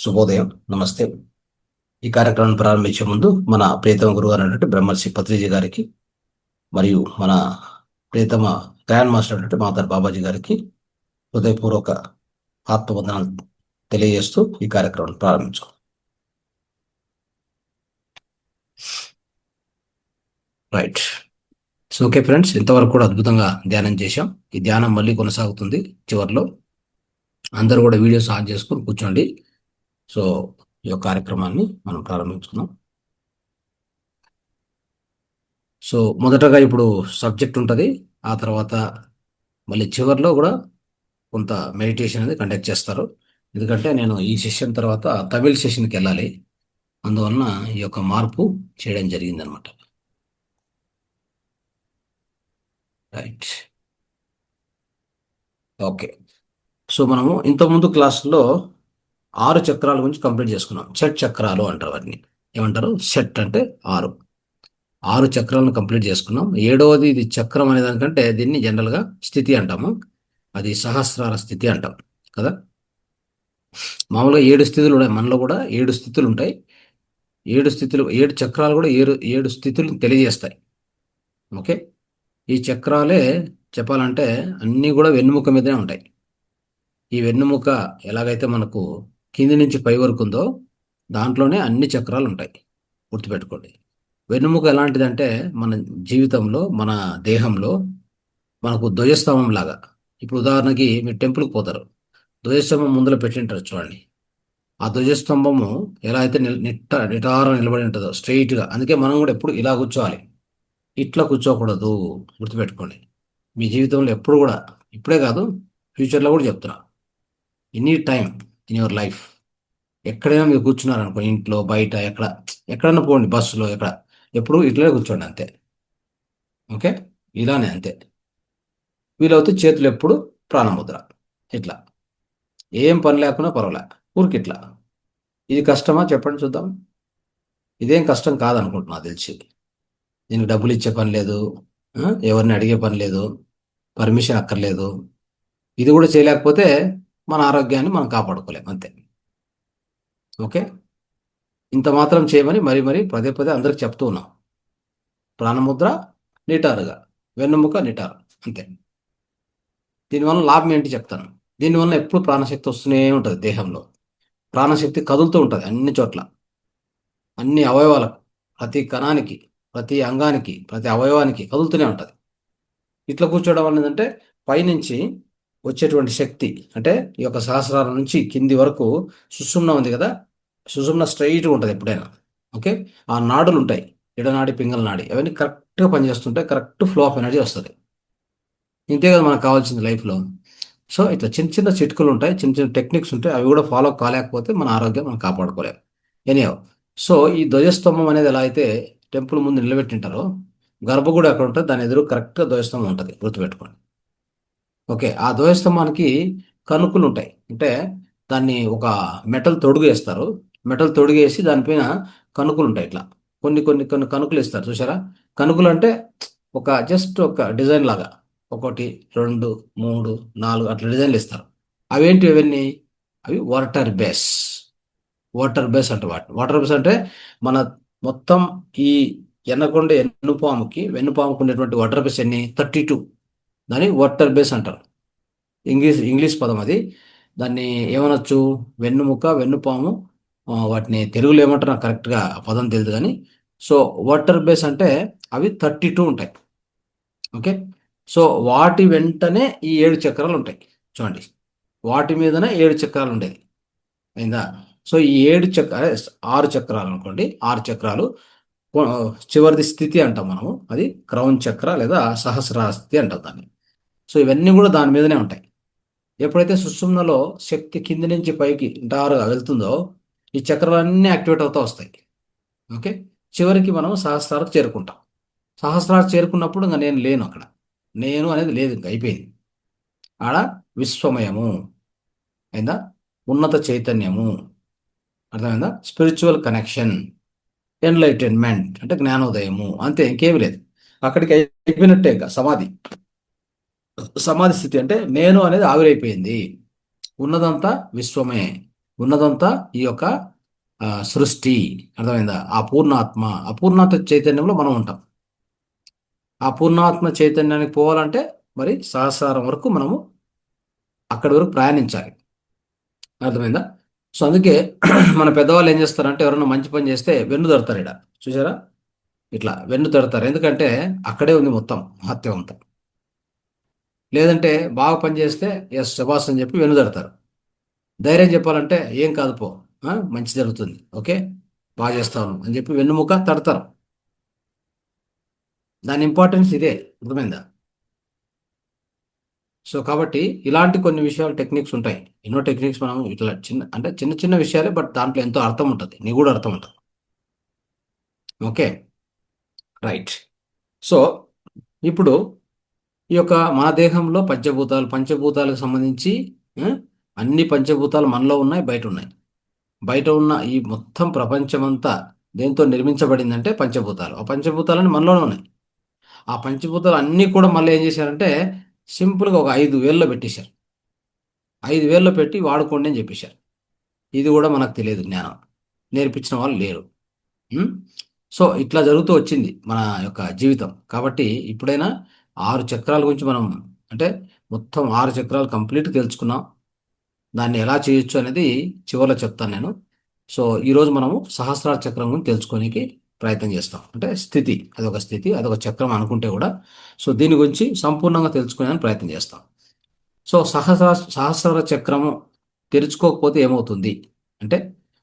శుభోదయం, నమస్తే. ఈ కార్యక్రమాన్ని ప్రారంభించే ముందు మన ప్రియతమ గురువు అయినటువంటి బ్రహ్మర్షి పత్రిజీ గారికి మరియు మన ప్రియతమ గ్రాండ్ మాస్టర్ అయినటువంటి మాతార్ బాబాజీ గారికి హృదయపూర్వక ఆత్మవందనాలు తెలియజేస్తూ ఈ కార్యక్రమాన్ని ప్రారంభించాం. రైట్. సో ఓకే ఫ్రెండ్స్, ఇంతవరకు కూడా అద్భుతంగా ధ్యానం చేశాం. ఈ ధ్యానం మళ్ళీ కొనసాగుతుంది. చివరిలో అందరూ కూడా వీడియోస్ ఆన్ చేసుకుని కూర్చోండి. సో ఈ యొక్క కార్యక్రమాన్ని మనం ప్రారంభించుకుందాం. సో మొదటగా ఇప్పుడు సబ్జెక్ట్ ఉంటుంది. ఆ తర్వాత మళ్ళీ చివరిలో కూడా కొంత మెడిటేషన్ అనేది కండక్ట్ చేస్తారు. ఎందుకంటే నేను ఈ సెషన్ తర్వాత తమిళ్ సెషన్కి వెళ్ళాలి. అందువలన ఈ యొక్క మార్పు చేయడం జరిగిందనమాట. రైట్. ఓకే. సో మనము ఇంతకుముందు క్లాసులో 6 చక్రాల గురించి కంప్లీట్ చేసుకున్నాం. షట్ చక్రాలు అంటారు వాటిని. ఏమంటారు? షట్ అంటే 6. 6 చక్రాలను కంప్లీట్ చేసుకున్నాం. 7వది ఇది చక్రం అనే దానికంటే దీన్ని జనరల్గా స్థితి అంటాము. అది సహస్రార స్థితి అంటాం కదా. మామూలుగా 7 స్థితులు ఉన్నాయి. మనలో కూడా 7 స్థితులు ఉంటాయి. 7 స్థితులు, 7 చక్రాలు కూడా 7 స్థితులను తెలియజేస్తాయి. ఓకే. ఈ చక్రాలే చెప్పాలంటే అన్నీ కూడా వెన్నుముక మీదనే ఉంటాయి. ఈ వెన్నుముక ఎలాగైతే మనకు కింది నుంచి పై వరకు ఉందో దాంట్లోనే అన్ని చక్రాలు ఉంటాయి. గుర్తుపెట్టుకోండి. వెన్నుముక ఎలాంటిదంటే మన జీవితంలో, మన దేహంలో మనకు ధ్వజస్తంభం లాగా. ఇప్పుడు ఉదాహరణకి మీరు టెంపుల్కి పోతారు, ధ్వజస్తంభం ముందర పెట్టింటారు చూడండి. ఆ ధ్వజస్తంభము ఎలా అయితే నిటారం నిలబడి ఉంటుందో స్ట్రైట్గా, అందుకే మనం కూడా ఎప్పుడు ఇలా కూర్చోవాలి. ఇట్లా కూర్చోకూడదు. గుర్తుపెట్టుకోండి. మీ జీవితంలో ఎప్పుడు కూడా, ఇప్పుడే కాదు ఫ్యూచర్లో కూడా చెప్తున్నా, any time in your life ఎక్కడైనా మీరు కూర్చున్నారనుకో, ఇంట్లో బయట ఎక్కడైనా పోండి, బస్సులో ఎప్పుడు ఇట్లనే కూర్చోండి అంతే. ఓకే. ఇలానే అంతే. వీలవుతే చేతులు ఎప్పుడు ప్రాణముద్ర. ఇట్లా ఏం పని లేకున్నా పర్వాలే, ఊరికి ఇట్లా. ఇది కష్టమా చెప్పండి చూద్దాం. ఇదేం కష్టం కాదనుకుంటున్నా తెలిసి. దీనికి డబ్బులు ఇచ్చే పని లేదు, ఎవరిని అడిగే పని లేదు, పర్మిషన్ అక్కర్లేదు. ఇది కూడా చేయలేకపోతే మన ఆరోగ్యాన్ని మనం కాపాడుకోలేం అంతే. ఓకే. ఇంత మాత్రం చేయమని మరీ మరీ పదే పదే అందరికి చెప్తూ ఉన్నాం. ప్రాణముద్ర నిటారుగా, వెన్నుముక నిటారు అంతే. దీనివల్ల లాభం ఏంటి చెప్తాను. దీనివల్ల ఎప్పుడు ప్రాణశక్తి వస్తూనే ఉంటుంది. దేహంలో ప్రాణశక్తి కదులుతూ ఉంటుంది అన్ని చోట్ల, అన్ని అవయవాలకు, ప్రతి కణానికి, ప్రతి అంగానికి, ప్రతి అవయవానికి కదులుతూనే ఉంటుంది. ఇట్లా కూర్చోవడం వల్ల ఏంటంటే పైనుంచి వచ్చేటువంటి శక్తి, అంటే ఈ యొక్క సహస్రారం నుంచి కింది వరకు సుషుమ్న ఉంది కదా, సుషుమ్న స్ట్రైట్గా ఉంటుంది ఎప్పుడైనా. ఓకే. ఆ నాడులు ఉంటాయి, ఎడనాడి, పింగళ నాడి, అవన్నీ కరెక్ట్గా పనిచేస్తుంటాయి. కరెక్ట్ ఫ్లో ఆఫ్ ఎనర్జీ వస్తుంది. ఇంతే కదా మనకు కావాల్సింది లైఫ్లో. సో ఇట్లా చిన్న చిన్న చిట్కులు ఉంటాయి, చిన్న చిన్న టెక్నిక్స్ ఉంటాయి. అవి కూడా ఫాలో కాలేకపోతే మన ఆరోగ్యం మనం కాపాడుకోలేము. ఎనీహౌ, సో ఈ ధ్వజస్తంభం అనేది ఎలా అయితే టెంపుల్ ముందు నిలబెట్టింటారో, గర్భగుడి అక్కడ ఉంటుంది, దాని ఎదురు కరెక్ట్గా ధ్వజస్తంభం ఉంటుంది. గుర్తుపెట్టుకోండి. ఓకే. ఆ ధ్వజస్తంభానికి కనుకులు ఉంటాయి. అంటే దాన్ని ఒక మెటల్ తొడుగు వేస్తారు. మెటల్ తొడుగు వేసి దానిపైన కనుకులు ఉంటాయి. ఇట్లా కొన్ని కొన్ని కొన్ని కనుకులు ఇస్తారు చూసారా. కనుకులు అంటే ఒక జస్ట్ ఒక డిజైన్ లాగా, 1 2 3 4 అట్లా డిజైన్లు ఇస్తారు. అవేంటి అవన్నీ? అవి వాటర్ బేస్. వాటర్ బేస్ అంటే వాటర్ బేస్ అంటే మన మొత్తం ఈ ఎన్నకొండ వెన్నుపాముకు ఉండేటువంటి వాటర్ బేస్ ఎన్ని? 32. దాన్ని వాటర్ బేస్ అంటారు. ఇంగ్లీష్ పదం అది. దాన్ని ఏమనొచ్చు? వెన్నుముక, వెన్నుపాము. వాటిని తెలుగులో ఏమంటారు నాకు కరెక్ట్గా ఆ పదం తెలియదు కానీ. సో వాటర్ బేస్ అంటే అవి 32 ఉంటాయి. ఓకే. సో వాటి వెంటనే ఈ 7 చక్రాలు ఉంటాయి చూడండి. వాటి మీదనే 7 చక్రాలు ఉండేది. అయిందా? సో ఈ 6 చక్రాలు అనుకోండి. 6 చక్రాలు కొ- చివరిది స్థితి అంటాం మనము. అది క్రౌన్ చక్ర లేదా సహస్రార స్థితి అంటాం దాన్ని. సో ఇవన్నీ కూడా దాని మీదనే ఉంటాయి. ఎప్పుడైతే సుషుమ్నలో శక్తి కింది నుంచి పైకి ఇంటారుగా వెళ్తుందో ఈ చక్రాలన్నీ యాక్టివేట్ అవుతూ వస్తాయి. ఓకే. చివరికి మనం సహస్రాలకు చేరుకుంటాం. సహస్రాలకు చేరుకున్నప్పుడు ఇంకా నేను లేను అక్కడ. నేను అనేది లేదు, ఇంకా అయిపోయింది. ఆడ విశ్వమయము అయిందా, ఉన్నత చైతన్యము, అర్థమైందా, స్పిరిచువల్ కనెక్షన్, ఎన్లైటన్మెంట్ అంటే జ్ఞానోదయము, అంతే, ఇంకేమి లేదు. అక్కడికి అయిపోయినట్టే. ఇంకా సమాధి. సమాధి స్థితి అంటే నేను అనేది ఆవిరైపోయింది. ఉన్నదంతా విశ్వమే. ఉన్నదంతా ఈ యొక్క సృష్టి. అర్థమైందా? ఆ పూర్ణాత్మ, ఆ పూర్ణాత్మ చైతన్యంలో మనం ఉంటాం. ఆ పూర్ణాత్మ చైతన్యానికి పోవాలంటే మరి సహస్రారం వరకు మనము అక్కడి వరకు ప్రయాణించాలి. అర్థమైందా? సో అందుకే మన పెద్దవాళ్ళు ఏం చేస్తారంటే ఎవరైనా మంచి పని చేస్తే వెన్ను తడతారు. ఇక్కడ చూసారా? ఇట్లా వెన్ను తడతారు. ఎందుకంటే అక్కడే ఉంది మొత్తం మహత్యం అంతా. లేదంటే బాగా పని చేస్తే ఎస్ శబాస్ అని చెప్పి వెన్ను తడతారు. ధైర్యం చెప్పాలంటే ఏం కాదు పో, మంచి జరుగుతుంది, ఓకే, బాగా చేస్తాను అని చెప్పి వెన్నుముక తడతారు. దాని ఇంపార్టెన్స్ ఇదే. అర్థమైందా? సో కాబట్టి ఇలాంటి కొన్ని విషయాలు టెక్నిక్స్ ఉంటాయి. ఎన్నో టెక్నిక్స్ మనం ఇట్లా చిన్న అంటే చిన్న చిన్న విషయాలే, బట్ దాంట్లో ఎంతో అర్థం ఉంటుంది, నిగూఢ అర్థం ఉంటుంది. Okay, right. సో ఇప్పుడు ఈ యొక్క మన దేహంలో పంచభూతాలు, పంచభూతాలకు సంబంధించి ఆ, అన్ని పంచభూతాలు మనలో ఉన్నాయి, బయట ఉన్నాయి. బయట ఉన్న ఈ మొత్తం ప్రపంచమంతా దేంతో నిర్మించబడిందంటే పంచభూతాలు. ఆ పంచభూతాలని మనలోనే ఉన్నాయి. ఆ పంచభూతాలు అన్నీ కూడా మళ్ళీ ఏం చేశారంటే సింపుల్గా ఒక 5 వేల్లో పెట్టేశారు. 5 వేల్లో పెట్టి వాడుకోండి అని చెప్పేశారు. ఇది కూడా మనకు తెలియదు, జ్ఞానం నేర్పించిన వాళ్ళు లేరు. ఉం? సో ఇట్లా జరుగుతూ వచ్చింది మన యొక్క జీవితం. కాబట్టి ఇప్పుడైనా 6 చక్రాల గురించి మనం అంటే మొత్తం 6 చక్రాలు కంప్లీట్ తెలుసుకున్నాం. దాన్ని ఎలా చేయొచ్చు అనేది చివరిలో చెప్తాను నేను. సో ఈరోజు మనము సహస్రార చక్రం గురించి తెలుసుకోనికి ప్రయత్నం చేస్తాం. అంటే స్థితి, అదొక స్థితి, అదొక చక్రం అనుకుంటే కూడా సో దీని గురించి సంపూర్ణంగా తెలుసుకునే ప్రయత్నం చేస్తాం. సో సహస్రార చక్రము తెరుచుకోకపోతే ఏమవుతుంది అంటే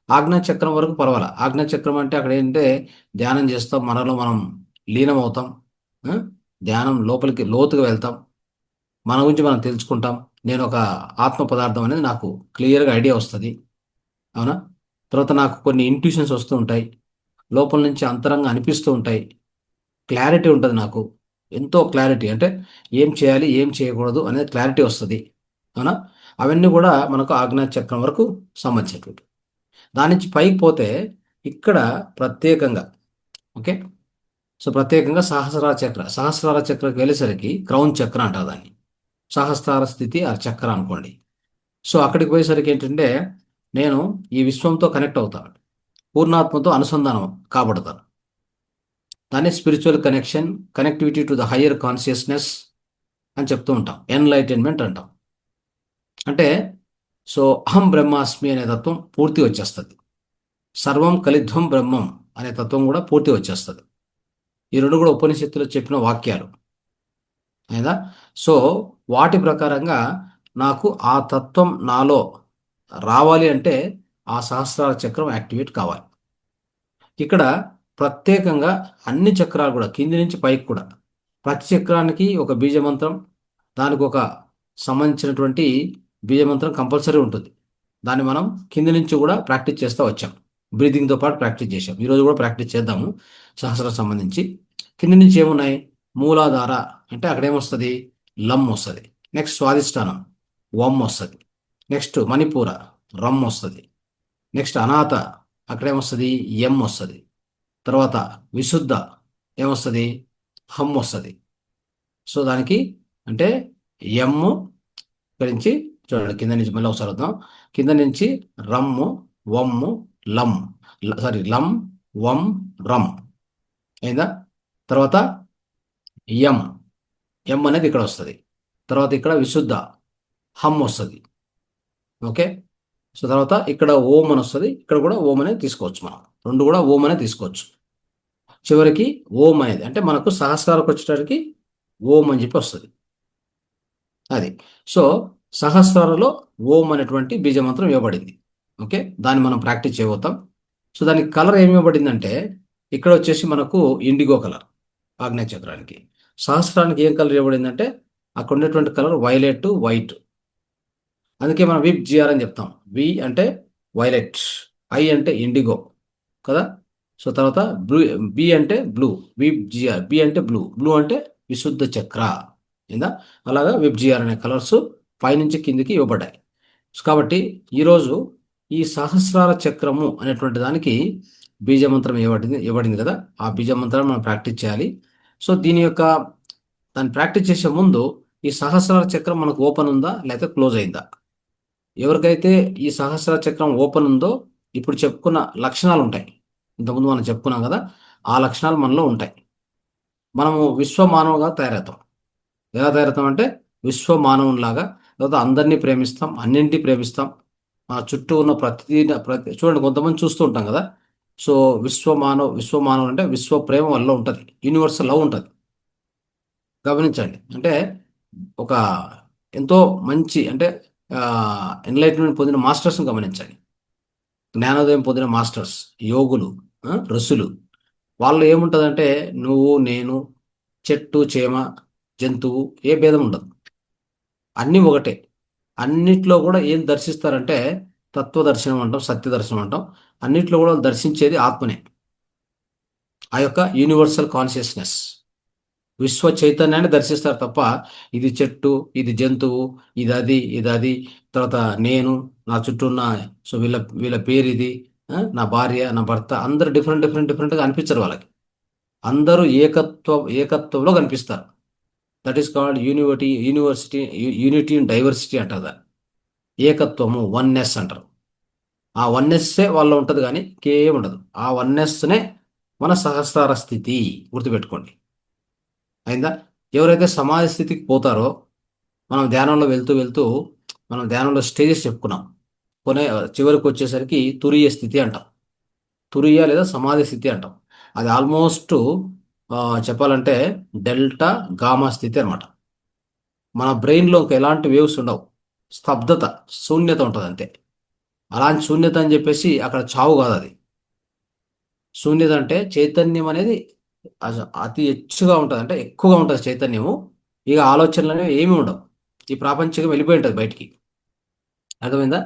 ఆజ్ఞా చక్రం వరకు పర్వాలా. ఆజ్ఞా చక్రం అంటే అక్కడ ఏంటంటే ధ్యానం చేస్తాం, మనలో మనం లీనం అవుతాం. ఆ? ధ్యానం లోపలికి లోతుగా వెళ్తాం, మన గురించి మనం తెలుసుకుంటాం. నేను ఒక ఆత్మ పదార్థం అనేది నాకు క్లియర్గా ఐడియా వస్తుంది. అవునా? తర్వాత నాకు కొన్ని ఇంట్యూషన్స్ వస్తూ ఉంటాయి, లోపల నుంచి అంతరంగా అనిపిస్తూ ఉంటాయి, క్లారిటీ ఉంటుంది నాకు. ఎంతో క్లారిటీ అంటే ఏం చేయాలి ఏం చేయకూడదు అనేది క్లారిటీ వస్తుంది. అవునా? అవన్నీ కూడా మనకు ఆజ్ఞా చక్రం వరకు సంబంధించినటువంటి. దాని నుంచి పైకి పోతే ఇక్కడ ప్రత్యేకంగా, ఓకే, సో ప్రత్యేకంగా సహస్రార చక్రకి వెళ్ళేసరికి క్రౌన్ చక్ర అంటారు దాన్ని. సహస్రార స్థితి ఆ చక్ర అనుకోండి. సో అక్కడికి పోయేసరికి ఏంటంటే నేను ఈ విశ్వంతో కనెక్ట్ అవుతాను, పూర్ణాత్మతో అనుసంధానం కాబడతాను. దాన్ని spiritual connection, connectivity to the higher consciousness అని చెప్తూ ఉంటాం, ఎన్లైటన్మెంట్ అంటాం. అంటే సో అహం బ్రహ్మాస్మి అనే తత్వం పూర్తి వచ్చేస్తుంది. సర్వం కలిధ్వం బ్రహ్మం అనే తత్వం కూడా పూర్తి వచ్చేస్తుంది. ఈ రెండు కూడా ఉపనిషత్తులో చెప్పిన వాక్యాలు అయినా. సో వాటి ప్రకారంగా నాకు ఆ తత్వం నాలో రావాలి అంటే ఆ సహస్రార చక్రం యాక్టివేట్ కావాలి. ఇక్కడ ప్రత్యేకంగా అన్ని చక్రాలు కూడా కింది నుంచి పైకి కూడా ప్రతి చక్రానికి ఒక బీజమంత్రం, దానికి ఒక సంబంధించినటువంటి బీజమంత్రం కంపల్సరీ ఉంటుంది. దాన్ని మనం కింది నుంచి కూడా ప్రాక్టీస్ చేస్తూ వచ్చాం. బ్రీతింగ్తో పాటు ప్రాక్టీస్ చేసాం. ఈరోజు కూడా ప్రాక్టీస్ చేద్దాము. సహస్రం సంబంధించి కింది నుంచి ఏమున్నాయి? మూలాధార అంటే అక్కడ ఏమొస్తుంది? లమ్ వస్తుంది. నెక్స్ట్ స్వాదిష్టానం వమ్ వస్తుంది. నెక్స్ట్ మణిపూర రమ్ వస్తుంది. నెక్స్ట్ అనాథ అక్కడ ఏమొస్తుంది? ఎం వస్తుంది. తర్వాత విశుద్ధ ఏమొస్తుంది? హమ్ వస్తుంది. సో దానికి అంటే ఎమ్ము ఇక్కడి నుంచి చూడండి, కింద నుంచి మళ్ళీ ఒకసారి వద్దాం. కింద నుంచి రమ్ము, వమ్ము, లమ్, సారీ లమ్, వమ్, రమ్ అయిందా? తర్వాత ఎం, ఎం అనేది ఇక్కడ వస్తుంది. తర్వాత ఇక్కడ విశుద్ధ హమ్ వస్తుంది. ఓకే, సో తర్వాత ఇక్కడ ఓం అని వస్తుంది. ఇక్కడ కూడా ఓం అనేది తీసుకోవచ్చు, మనం రెండు కూడా ఓం అనేది తీసుకోవచ్చు. చివరికి ఓం అనేది అంటే మనకు సహస్రాలకు వచ్చేటరికి ఓం అని చెప్పి వస్తుంది. అది సో సహస్రాలలో ఓం అనేటువంటి బీజమంత్రం ఇవ్వబడింది. ఓకే, దాన్ని మనం ప్రాక్టీస్ చేయబోతాం. సో దానికి కలర్ ఏమి ఇవ్వబడిందంటే ఇక్కడ వచ్చేసి మనకు ఇండిగో కలర్. ఆగ్నేయ చక్రానికి సహస్రానికి ఏం కలర్ ఇవ్వబడిందంటే అక్కడ ఉండేటువంటి కలర్ వైలెట్, వైట్. అందుకే మనం విప్ జిఆర్ అని చెప్తాం. వి అంటే వైలెట్, ఐ అంటే ఇండిగో కదా. సో తర్వాత బ్లూ, బి అంటే బ్లూ, విప్ జిఆర్. బి అంటే బ్లూ, బ్లూ అంటే విశుద్ధ చక్ర ఏందా. అలాగా విప్ జిఆర్ అనే కలర్స్ పైనుంచి కిందికి ఇవ్వబడ్డాయి. సో కాబట్టి ఈరోజు ఈ సహస్రార చక్రము అనేటువంటి దానికి బీజమంత్రం ఇవ్వబడింది కదా. ఆ బీజమంత్రాన్ని మనం ప్రాక్టీస్ చేయాలి. సో దీని యొక్క దాన్ని ప్రాక్టీస్ చేసే ముందు ఈ సహస్రార చక్రం మనకు ఓపెన్ ఉందా లేకపోతే క్లోజ్ అయిందా? ఎవరికైతే ఈ సహస్ర చక్రం ఓపెన్ ఉందో ఇప్పుడు చెప్పుకున్న లక్షణాలు ఉంటాయి. ఇంతకుముందు మనం చెప్పుకున్నాం కదా, ఆ లక్షణాలు మనలో ఉంటాయి. మనము విశ్వ మానవుగా తయారవుతాం. ఎలా తయారవుతాం అంటే విశ్వ మానవునిలాగా, తర్వాత అందరినీ ప్రేమిస్తాం, అన్నింటినీ ప్రేమిస్తాం. మన చుట్టూ ఉన్న ప్రతి చూడండి, కొంతమంది చూస్తూ ఉంటాం కదా. సో విశ్వ మానవ్ అంటే విశ్వ ప్రేమ వల్ల ఉంటుంది, యూనివర్సల్ లవ్ ఉంటుంది. గమనించండి. అంటే ఒక ఎంతో మంచి అంటే ఎన్లైట్మెంట్ పొందిన మాస్టర్స్ని గమనించండి. జ్ఞానోదయం పొందిన మాస్టర్స్, యోగులు, ఋషులు. వాళ్ళు ఏముంటుందంటే నువ్వు నేను, చెట్టు చేమ, జంతువు, ఏ భేదం ఉండదు. అన్నీ ఒకటే. అన్నిట్లో కూడా ఏం దర్శిస్తారంటే తత్వదర్శనం అంటాం, సత్యదర్శనం అంటాం. అన్నిట్లో కూడా వాళ్ళు దర్శించేది ఆత్మనే, ఆ యొక్క యూనివర్సల్ కాన్షియస్నెస్, విశ్వ చైతన్యాన్ని దర్శిస్తారు తప్ప ఇది చెట్టు, ఇది జంతువు, ఇది అది, తర్వాత నేను, నా చుట్టూ ఉన్న, సో వీళ్ళ వీళ్ళ పేరు ఇది, నా భార్య, నా భర్త, అందరూ డిఫరెంట్ డిఫరెంట్ డిఫరెంట్గా అనిపించరు వాళ్ళకి. అందరూ ఏకత్వంలో కనిపిస్తారు. That is called unity in diversity అంటారు దాన్ని. ఏకత్వము, వన్నెస్ అంటారు. ఆ వన్నెస్సే వాళ్ళలో ఉంటుంది కానీ ఇంకేం ఉండదు. ఆ వన్నెస్నే మన సహస్రార స్థితి, గుర్తుపెట్టుకోండి. అయిందా? ఎవరైతే సమాధి స్థితికి పోతారో, మనం ధ్యానంలో వెళ్తూ వెళ్తూ మనం ధ్యానంలో స్టేజెస్ చెప్పుకున్నాం. కొనే చివరికి వచ్చేసరికి తురియ స్థితి అంటాం. తురియ లేదా సమాధి స్థితి అంటాం. అది ఆల్మోస్ట్ చెప్పాలంటే డెల్టా గామా స్థితి అనమాట. మన బ్రెయిన్లో ఇంకా ఎలాంటి వేవ్స్ ఉండవు, స్తబ్దత, శూన్యత ఉంటుంది అంతే. అలాంటి శూన్యత అని చెప్పేసి అక్కడ చావు కాదు అది. శూన్యత అంటే చైతన్యం అనేది అతి హెచ్చుగా ఉంటుంది, అంటే ఎక్కువగా ఉంటుంది చైతన్యము. ఇక ఆలోచనలు అనేవి ఏమీ ఉండవు. ఈ ప్రాపంచికం వెళ్ళిపోయి ఉంటుంది బయటికి. అర్థమైందా?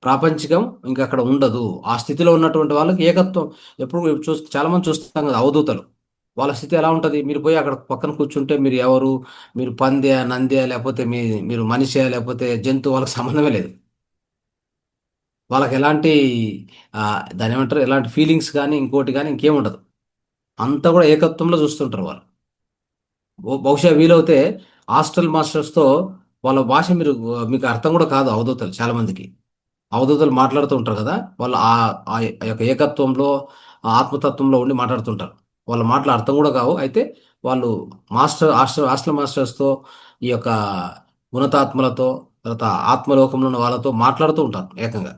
ప్రాపంచికం ఇంకా అక్కడ ఉండదు. ఆ స్థితిలో ఉన్నటువంటి వాళ్ళకి ఏకత్వం. ఎప్పుడు చాలా మంది చూస్తాం కదా అవధూతలు. వాళ్ళ స్థితి ఎలా ఉంటుంది? మీరు పోయి అక్కడ పక్కన కూర్చుంటే మీరు ఎవరు, మీరు పందే నందే, లేకపోతే మీరు మనిషే, లేకపోతే జంతువు, వాళ్ళకి సంబంధమే లేదు. వాళ్ళకి ఎలాంటి ఆ, దాని ఏమంటారు, ఎలాంటి ఫీలింగ్స్ కానీ ఇంకోటి కానీ ఇంకేం ఉండదు. అంతా కూడా ఏకత్వంలో చూస్తుంటారు వాళ్ళు. బహుశా వీలవుతే హాస్టల్ మాస్టర్స్తో వాళ్ళ భాష మీకు అర్థం కూడా కాదు అవధూతలు చాలా మందికి. అవధూతలు మాట్లాడుతూ ఉంటారు కదా, వాళ్ళు ఆ యొక్క ఏకత్వంలో, ఆ ఆత్మతత్వంలో ఉండి మాట్లాడుతుంటారు. వాళ్ళ మాటలు అర్థం కూడా కావు. అయితే వాళ్ళు హాస్టల్ మాస్టర్స్తో, ఈ యొక్క ఉన్నతాత్మలతో, తర్వాత ఆత్మలోకంలో ఉన్న వాళ్ళతో మాట్లాడుతూ ఉంటారు ఏకంగా.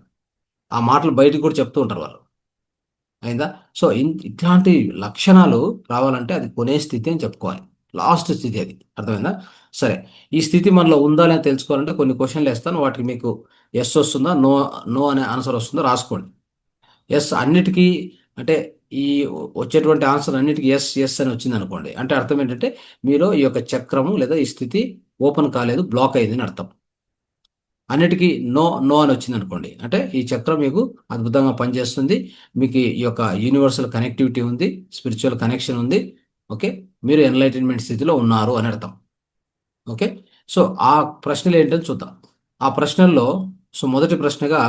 ఆ మాటలు బయటికి కూడా చెప్తూ ఉంటారు వాళ్ళు. అయిందా? సో ఇట్లాంటి లక్షణాలు రావాలంటే అది కొనే స్థితి అని చెప్పుకోవాలి. లాస్ట్ స్థితి అది. అర్థమైందా? సరే, ఈ స్థితి మనలో ఉందా అని తెలుసుకోవాలంటే కొన్ని క్వశ్చన్లు వేస్తాను. వాటికి మీకు ఎస్ వస్తుందా, నో నో అనే ఆన్సర్ వస్తుందో రాసుకోండి. ఎస్ అన్నిటికీ, అంటే ఈ వచ్చేటువంటి ఆన్సర్ అన్నిటికీ ఎస్ ఎస్ అని వచ్చింది అనుకోండి, అంటే అర్థం ఏంటంటే మీరు ఈ యొక్క చక్రము లేదా ఈ స్థితి ఓపెన్ కాలేదు, బ్లాక్ అయింది అని అర్థం. అన్నిటికీ నో నో అని వచ్చింది అనుకోండి, అంటే ఈ చక్రం మీకు అద్భుతంగా పనిచేస్తుంది, మీకు ఈ యొక్క యూనివర్సల్ కనెక్టివిటీ ఉంది, స్పిరిచువల్ కనెక్షన్ ఉంది. ఓకే, మీరు ఎన్లైటన్మెంట్ స్థితిలో ఉన్నారు అని అర్థం. ఓకే. సో ఆ ప్రశ్నలు ఏంటో చూద్దాం. ఆ ప్రశ్నల్లో, సో మొదటి ప్రశ్నగా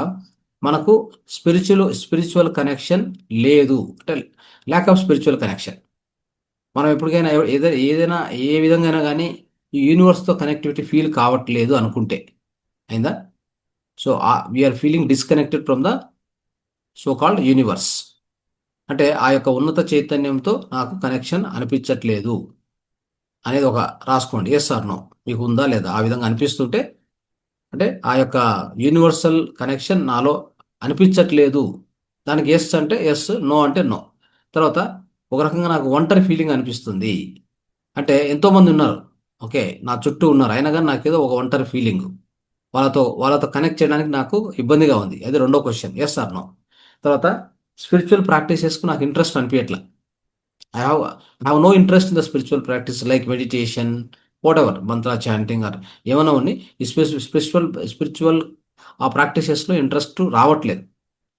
మనకు స్పిరిచువల్ కనెక్షన్ లేదు అంటే ల్యాక్ ఆఫ్ స్పిరిచువల్ కనెక్షన్. మనం ఎప్పటికైనా ఏదైనా ఏ విధంగా అయినా కానీ ఈ యూనివర్స్తో కనెక్టివిటీ ఫీల్ కావట్లేదు అనుకుంటే, అయిందా? So we're feeling disconnected from the so called universe. అంటే ఆ యొక్క ఉన్నత చైతన్యంతో నాకు కనెక్షన్ అనిపించట్లేదు అనేది ఒక రాసుకోండి. ఎస్ ఆర్ నో, మీకు ఉందా లేదా? ఆ విధంగా అనిపిస్తుంటే, అంటే ఆ యొక్క యూనివర్సల్ కనెక్షన్ నాలో అనిపించట్లేదు, దానికి ఎస్ అంటే ఎస్, నో అంటే నో. తర్వాత ఒక రకంగా నాకు ఒంటరి ఫీలింగ్ అనిపిస్తుంది, అంటే ఎంతోమంది ఉన్నారు, ఓకే, నా చుట్టూ ఉన్నారు, అయినా కానీ నాకేదో ఒక ఒంటరి ఫీలింగ్, వాళ్ళతో కనెక్ట్ చేయడానికి నాకు ఇబ్బందిగా ఉంది. అది రెండో క్వశ్చన్, ఎస్ ఆర్ నో. తర్వాత స్పిరిచువల్ ప్రాక్టీసెస్కు నాకు ఇంట్రెస్ట్ అనిపించట్లా. I have no interest in the spiritual practice like meditation, whatever, mantra chanting or ఏమైనా ఉన్నాయి, ఈ స్పిరిచువల్ ఆ ప్రాక్టీసెస్లో ఇంట్రెస్ట్ రావట్లేదు.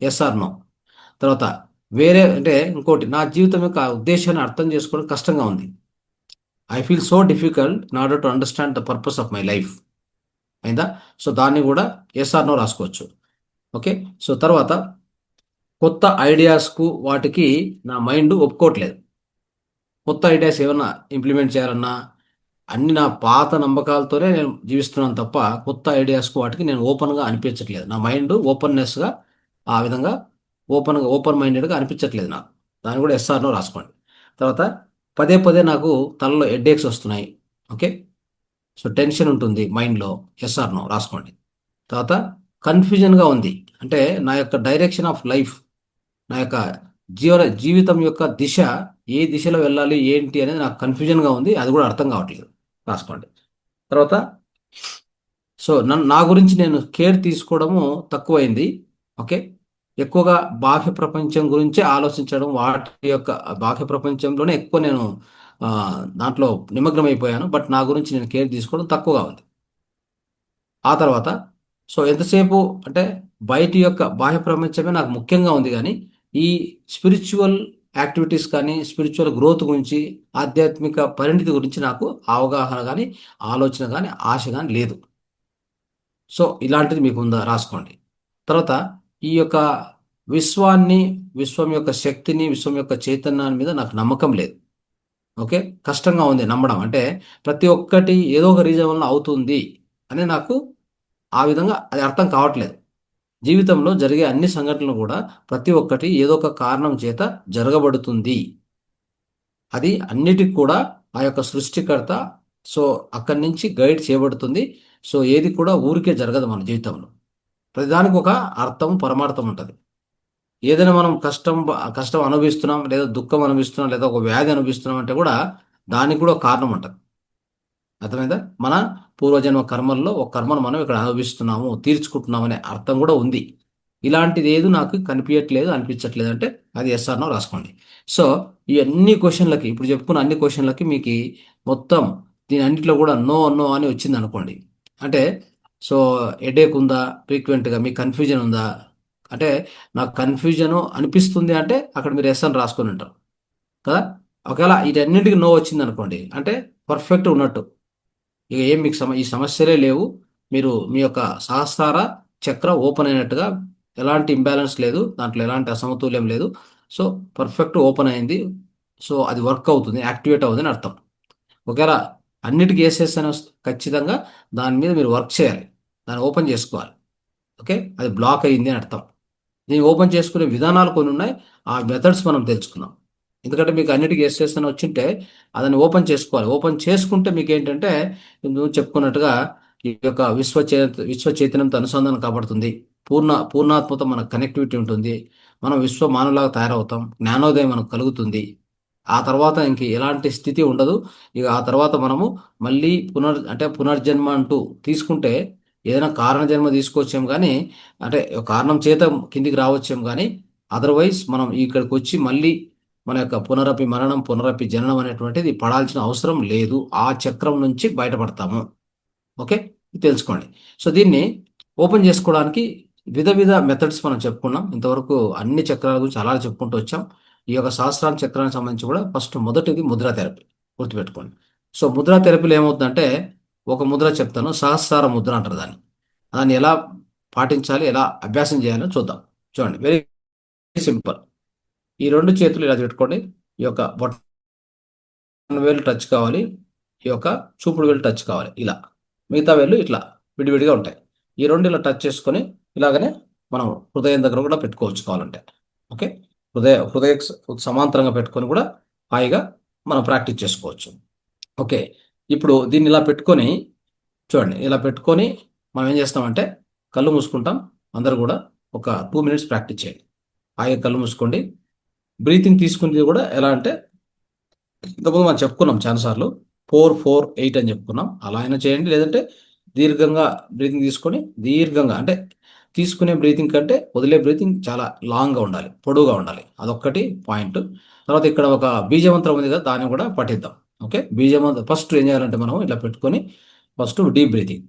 Yes or no. తర్వాత వేరే అంటే ఇంకోటి, నా జీవితం యొక్క ఉద్దేశాన్ని అర్థం చేసుకోవడం కష్టంగా ఉంది. I feel so difficult in order to understand the purpose of my life. అయిందా? సో దాన్ని కూడా ఎస్ ఆర్ నో రాసుకోవచ్చు. ఓకే. సో తర్వాత కొత్త ఐడియాస్కు వాటికి నా మైండ్ ఒప్పుకోవట్లేదు. కొత్త ఐడియాస్ ఏమన్నా ఇంప్లిమెంట్ చేయాలన్నా అన్ని నా పాత నమ్మకాలతోనే నేను జీవిస్తున్నాను తప్ప కొత్త ఐడియాస్కు వాటికి నేను ఓపెన్గా అనిపించట్లేదు. నా మైండ్ ఓపెన్నెస్గా ఆ విధంగా ఓపెన్ మైండెడ్గా అనిపించట్లేదు నాకు. దాన్ని కూడా ఎస్ఆర్నో రాసుకోండి. తర్వాత పదే పదే నాకు తలలో హెడ్ఏక్స్ వస్తున్నాయి. ఓకే. సో టెన్షన్ ఉంటుంది మైండ్లో. ఎస్ఆర్నో రాసుకోండి. తర్వాత కన్ఫ్యూజన్గా ఉంది. అంటే నా యొక్క డైరెక్షన్ ఆఫ్ లైఫ్, నా యొక్క జీవితం యొక్క దిశ, ఏ దిశలో వెళ్ళాలి ఏంటి అనేది నాకు కన్ఫ్యూజన్గా ఉంది. అది కూడా అర్థం కావట్లేదు. రాసుకోండి. తర్వాత నా గురించి నేను కేర్ తీసుకోవడము తక్కువైంది. ఓకే. ఎక్కువగా బాహ్య ప్రపంచం గురించే ఆలోచించడం, వాటి యొక్క బాహ్య ప్రపంచంలోనే ఎక్కువ నేను ఆ, దాంట్లో నిమగ్నమైపోయాను. బట్ నా గురించి నేను కేర్ తీసుకోవడం తక్కువగా ఉంది. ఆ తర్వాత ఎంతసేపు అంటే బయటి యొక్క బాహ్య ప్రపంచమే నాకు ముఖ్యంగా ఉంది, కానీ ఈ స్పిరిచువల్ యాక్టివిటీస్ కానీ స్పిరిచువల్ గ్రోత్ గురించి, ఆధ్యాత్మిక పరిణితి గురించి నాకు అవగాహన కానీ ఆలోచన కానీ ఆశ కానీ లేదు. ఇలాంటిది మీకు ఉందా రాసుకోండి. తర్వాత ఈ యొక్క విశ్వాన్ని, విశ్వం యొక్క శక్తిని, విశ్వం యొక్క చైతన్యాన్ని మీద నాకు నమ్మకం లేదు. ఓకే. కష్టంగా ఉంది నమ్మడం. అంటే ప్రతి ఒక్కటి ఏదో ఒక రీజన్ వల్ల అవుతుంది అని నాకు ఆ విధంగా అది అర్థం కావట్లేదు. జీవితంలో జరిగే అన్ని సంఘటనలు కూడా ప్రతి ఒక్కటి ఏదో ఒక కారణం చేత జరగబడుతుంది. అది అన్నిటికి కూడా ఆ యొక్క సృష్టికర్త సో అక్కడి నుంచి గైడ్ చేయబడుతుంది. ఏది కూడా ఊరికే జరగదు మన జీవితంలో. ప్రతిదానికి ఒక అర్థం, పరమార్థం ఉంటుంది. ఏదైనా మనం కష్టం అనుభవిస్తున్నాం, లేదా దుఃఖం అనుభవిస్తున్నాం, లేదా ఒక వ్యాధి అనుభవిస్తున్నాం అంటే కూడా దానికి కూడా ఒక కారణం ఉంటుంది. అర్థమైందా? మన పూర్వజన్మ కర్మల్లో ఒక కర్మను మనం ఇక్కడ అనుభవిస్తున్నాము, తీర్చుకుంటున్నాం అనే అర్థం కూడా ఉంది. ఇలాంటిది ఏది నాకు కనిపించట్లేదు, అనిపించట్లేదు అంటే అది ఎస్ఆర్నో రాసుకోండి. సో ఈ అన్ని క్వశ్చన్లకి, ఇప్పుడు చెప్పుకున్న అన్ని క్వశ్చన్లకి మీకు మొత్తం దీని అన్నింటిలో కూడా నో నో అని వచ్చింది అనుకోండి. అంటే సో హెడేక్ ఉందా, ఫ్రీక్వెంట్గా మీకు కన్ఫ్యూజన్ ఉందా, అంటే నాకు కన్ఫ్యూజన్ అనిపిస్తుంది అంటే అక్కడ మీరు ఎస్ అని రాసుకొని ఉంటారు కదా. ఒకవేళ వీటన్నింటికి నో వచ్చింది అనుకోండి అంటే పర్ఫెక్ట్ ఉన్నట్టు. ఇక ఏం మీకు ఈ సమస్యలే లేవు. మీరు మీ యొక్క సహస్రార చక్ర ఓపెన్ అయినట్టుగా, ఎలాంటి ఇంబ్యాలెన్స్ లేదు, దాంట్లో ఎలాంటి అసమతుల్యం లేదు. సో పర్ఫెక్ట్ ఓపెన్ అయింది. అది వర్క్ అవుతుంది, యాక్టివేట్ అవుతుంది అని అర్థం. ఒకవేళ అన్నిటికీ వేసేస్తే ఖచ్చితంగా దాని మీద మీరు వర్క్ చేయాలి, దాన్ని ఓపెన్ చేసుకోవాలి. ఓకే. అది బ్లాక్ అయ్యింది అని అర్థం. దీన్ని ఓపెన్ చేసుకునే విధానాలు కొన్ని ఉన్నాయి. ఆ మెథడ్స్ మనం తెలుసుకుందాం. ఎందుకంటే మీకు అన్నిటికీ ఎస్ అని వచ్చింటే అదని ఓపెన్ చేసుకోవాలి. ఓపెన్ చేసుకుంటే మీకు ఏంటంటే నువ్వు చెప్పుకున్నట్టుగా ఈ యొక్క విశ్వ చైతన్యంతో అనుసంధానం కాబడుతుంది. పూర్ణాత్మతో మనకు కనెక్టివిటీ ఉంటుంది. మనం విశ్వ మానవులాగా తయారవుతాం. జ్ఞానోదయం మనకు కలుగుతుంది. ఆ తర్వాత ఇంక ఎలాంటి స్థితి ఉండదు. ఇక ఆ తర్వాత మనము మళ్ళీ పునర్జన్మ అంటూ తీసుకుంటే ఏదైనా కారణ జన్మ తీసుకోవచ్చాం కానీ, అంటే ఒక కారణం చేత కిందికి రావచ్చాం కానీ, అదర్వైజ్ మనం ఇక్కడికి వచ్చి మళ్ళీ మన యొక్క పునరపి మరణం, పునరపి జననం అనేటువంటిది పడాల్సిన అవసరం లేదు. ఆ చక్రం నుంచి బయటపడతాము. ఓకే. ఇది తెలుసుకోండి. దీన్ని ఓపెన్ చేసుకోవడానికి విధ మెథడ్స్ మనం చెప్పుకున్నాం. ఇంతవరకు అన్ని చక్రాల గురించి అలా చెప్పుకుంటూ వచ్చాం. ఈ యొక్క సహస్రార చక్రానికి సంబంధించి కూడా మొదటిది ముద్రా థెరపీ. గుర్తుపెట్టుకోండి. ముద్రా థెరపీలో ఏమవుతుందంటే ఒక ముద్ర చెప్తాను, సహస్రార ముద్ర అంటారు దాన్ని. దాన్ని ఎలా పాటించాలి, ఎలా అభ్యాసం చేయాలో చూద్దాం. చూడండి, వెరీ సింపుల్. ఈ రెండు చేతులు ఇలా పెట్టుకోండి. ఈ యొక్క వేలు టచ్ కావాలి, ఈ యొక్క చూపుడు వేలు టచ్ కావాలి. ఇలా మిగతా వేళ్ళు ఇట్లా విడివిడిగా ఉంటాయి. ఈ రెండు ఇలా టచ్ చేసుకొని ఇలాగనే మనం హృదయం దగ్గర కూడా పెట్టుకోవచ్చు కావాలంటే. ఓకే. హృదయ సమాంతరంగా పెట్టుకొని కూడా హాయిగా మనం ప్రాక్టీస్ చేసుకోవచ్చు. ఓకే. ఇప్పుడు దీన్ని ఇలా పెట్టుకొని చూడండి, ఇలా పెట్టుకొని మనం ఏం చేస్తామంటే కళ్ళు మూసుకుంటాం. అందరూ కూడా ఒక 2 minutes ప్రాక్టీస్ చేయండి. హాయిగా కళ్ళు మూసుకోండి. బ్రీతింగ్ తీసుకునేది కూడా ఎలా అంటే ఇంతకుముందు మనం చెప్పుకున్నాం చాలాసార్లు, 4-4-8 అని చెప్పుకున్నాం. అలా అయినా చేయండి, లేదంటే దీర్ఘంగా బ్రీతింగ్ తీసుకొని దీర్ఘంగా, అంటే తీసుకునే బ్రీతింగ్ కంటే వదిలే బ్రీతింగ్ చాలా లాంగ్గా ఉండాలి, పొడవుగా ఉండాలి. అదొక్కటి పాయింట్. తర్వాత ఇక్కడ ఒక బీజమంత్రం ఉంది కదా, దాన్ని కూడా పఠిద్దాం. ఓకే. బీజమంత్రం ఫస్ట్ ఏం చేయాలంటే మనం ఇలా పెట్టుకొని ఫస్ట్ డీప్ బ్రీతింగ్,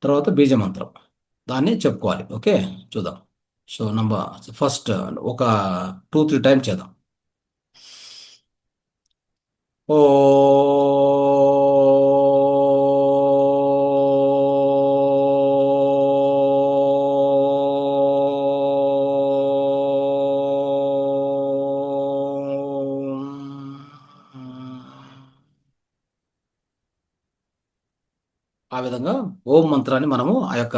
తర్వాత బీజమంత్రం దాన్ని చెప్పుకోవాలి. ఓకే. చూద్దాం. నంబర్ ఫస్ట్ ఒక 2-3 టైమ్స్ చేద్దాం. ఓ ఆ విధంగా ఓం మంత్రాన్ని మనము ఆ యొక్క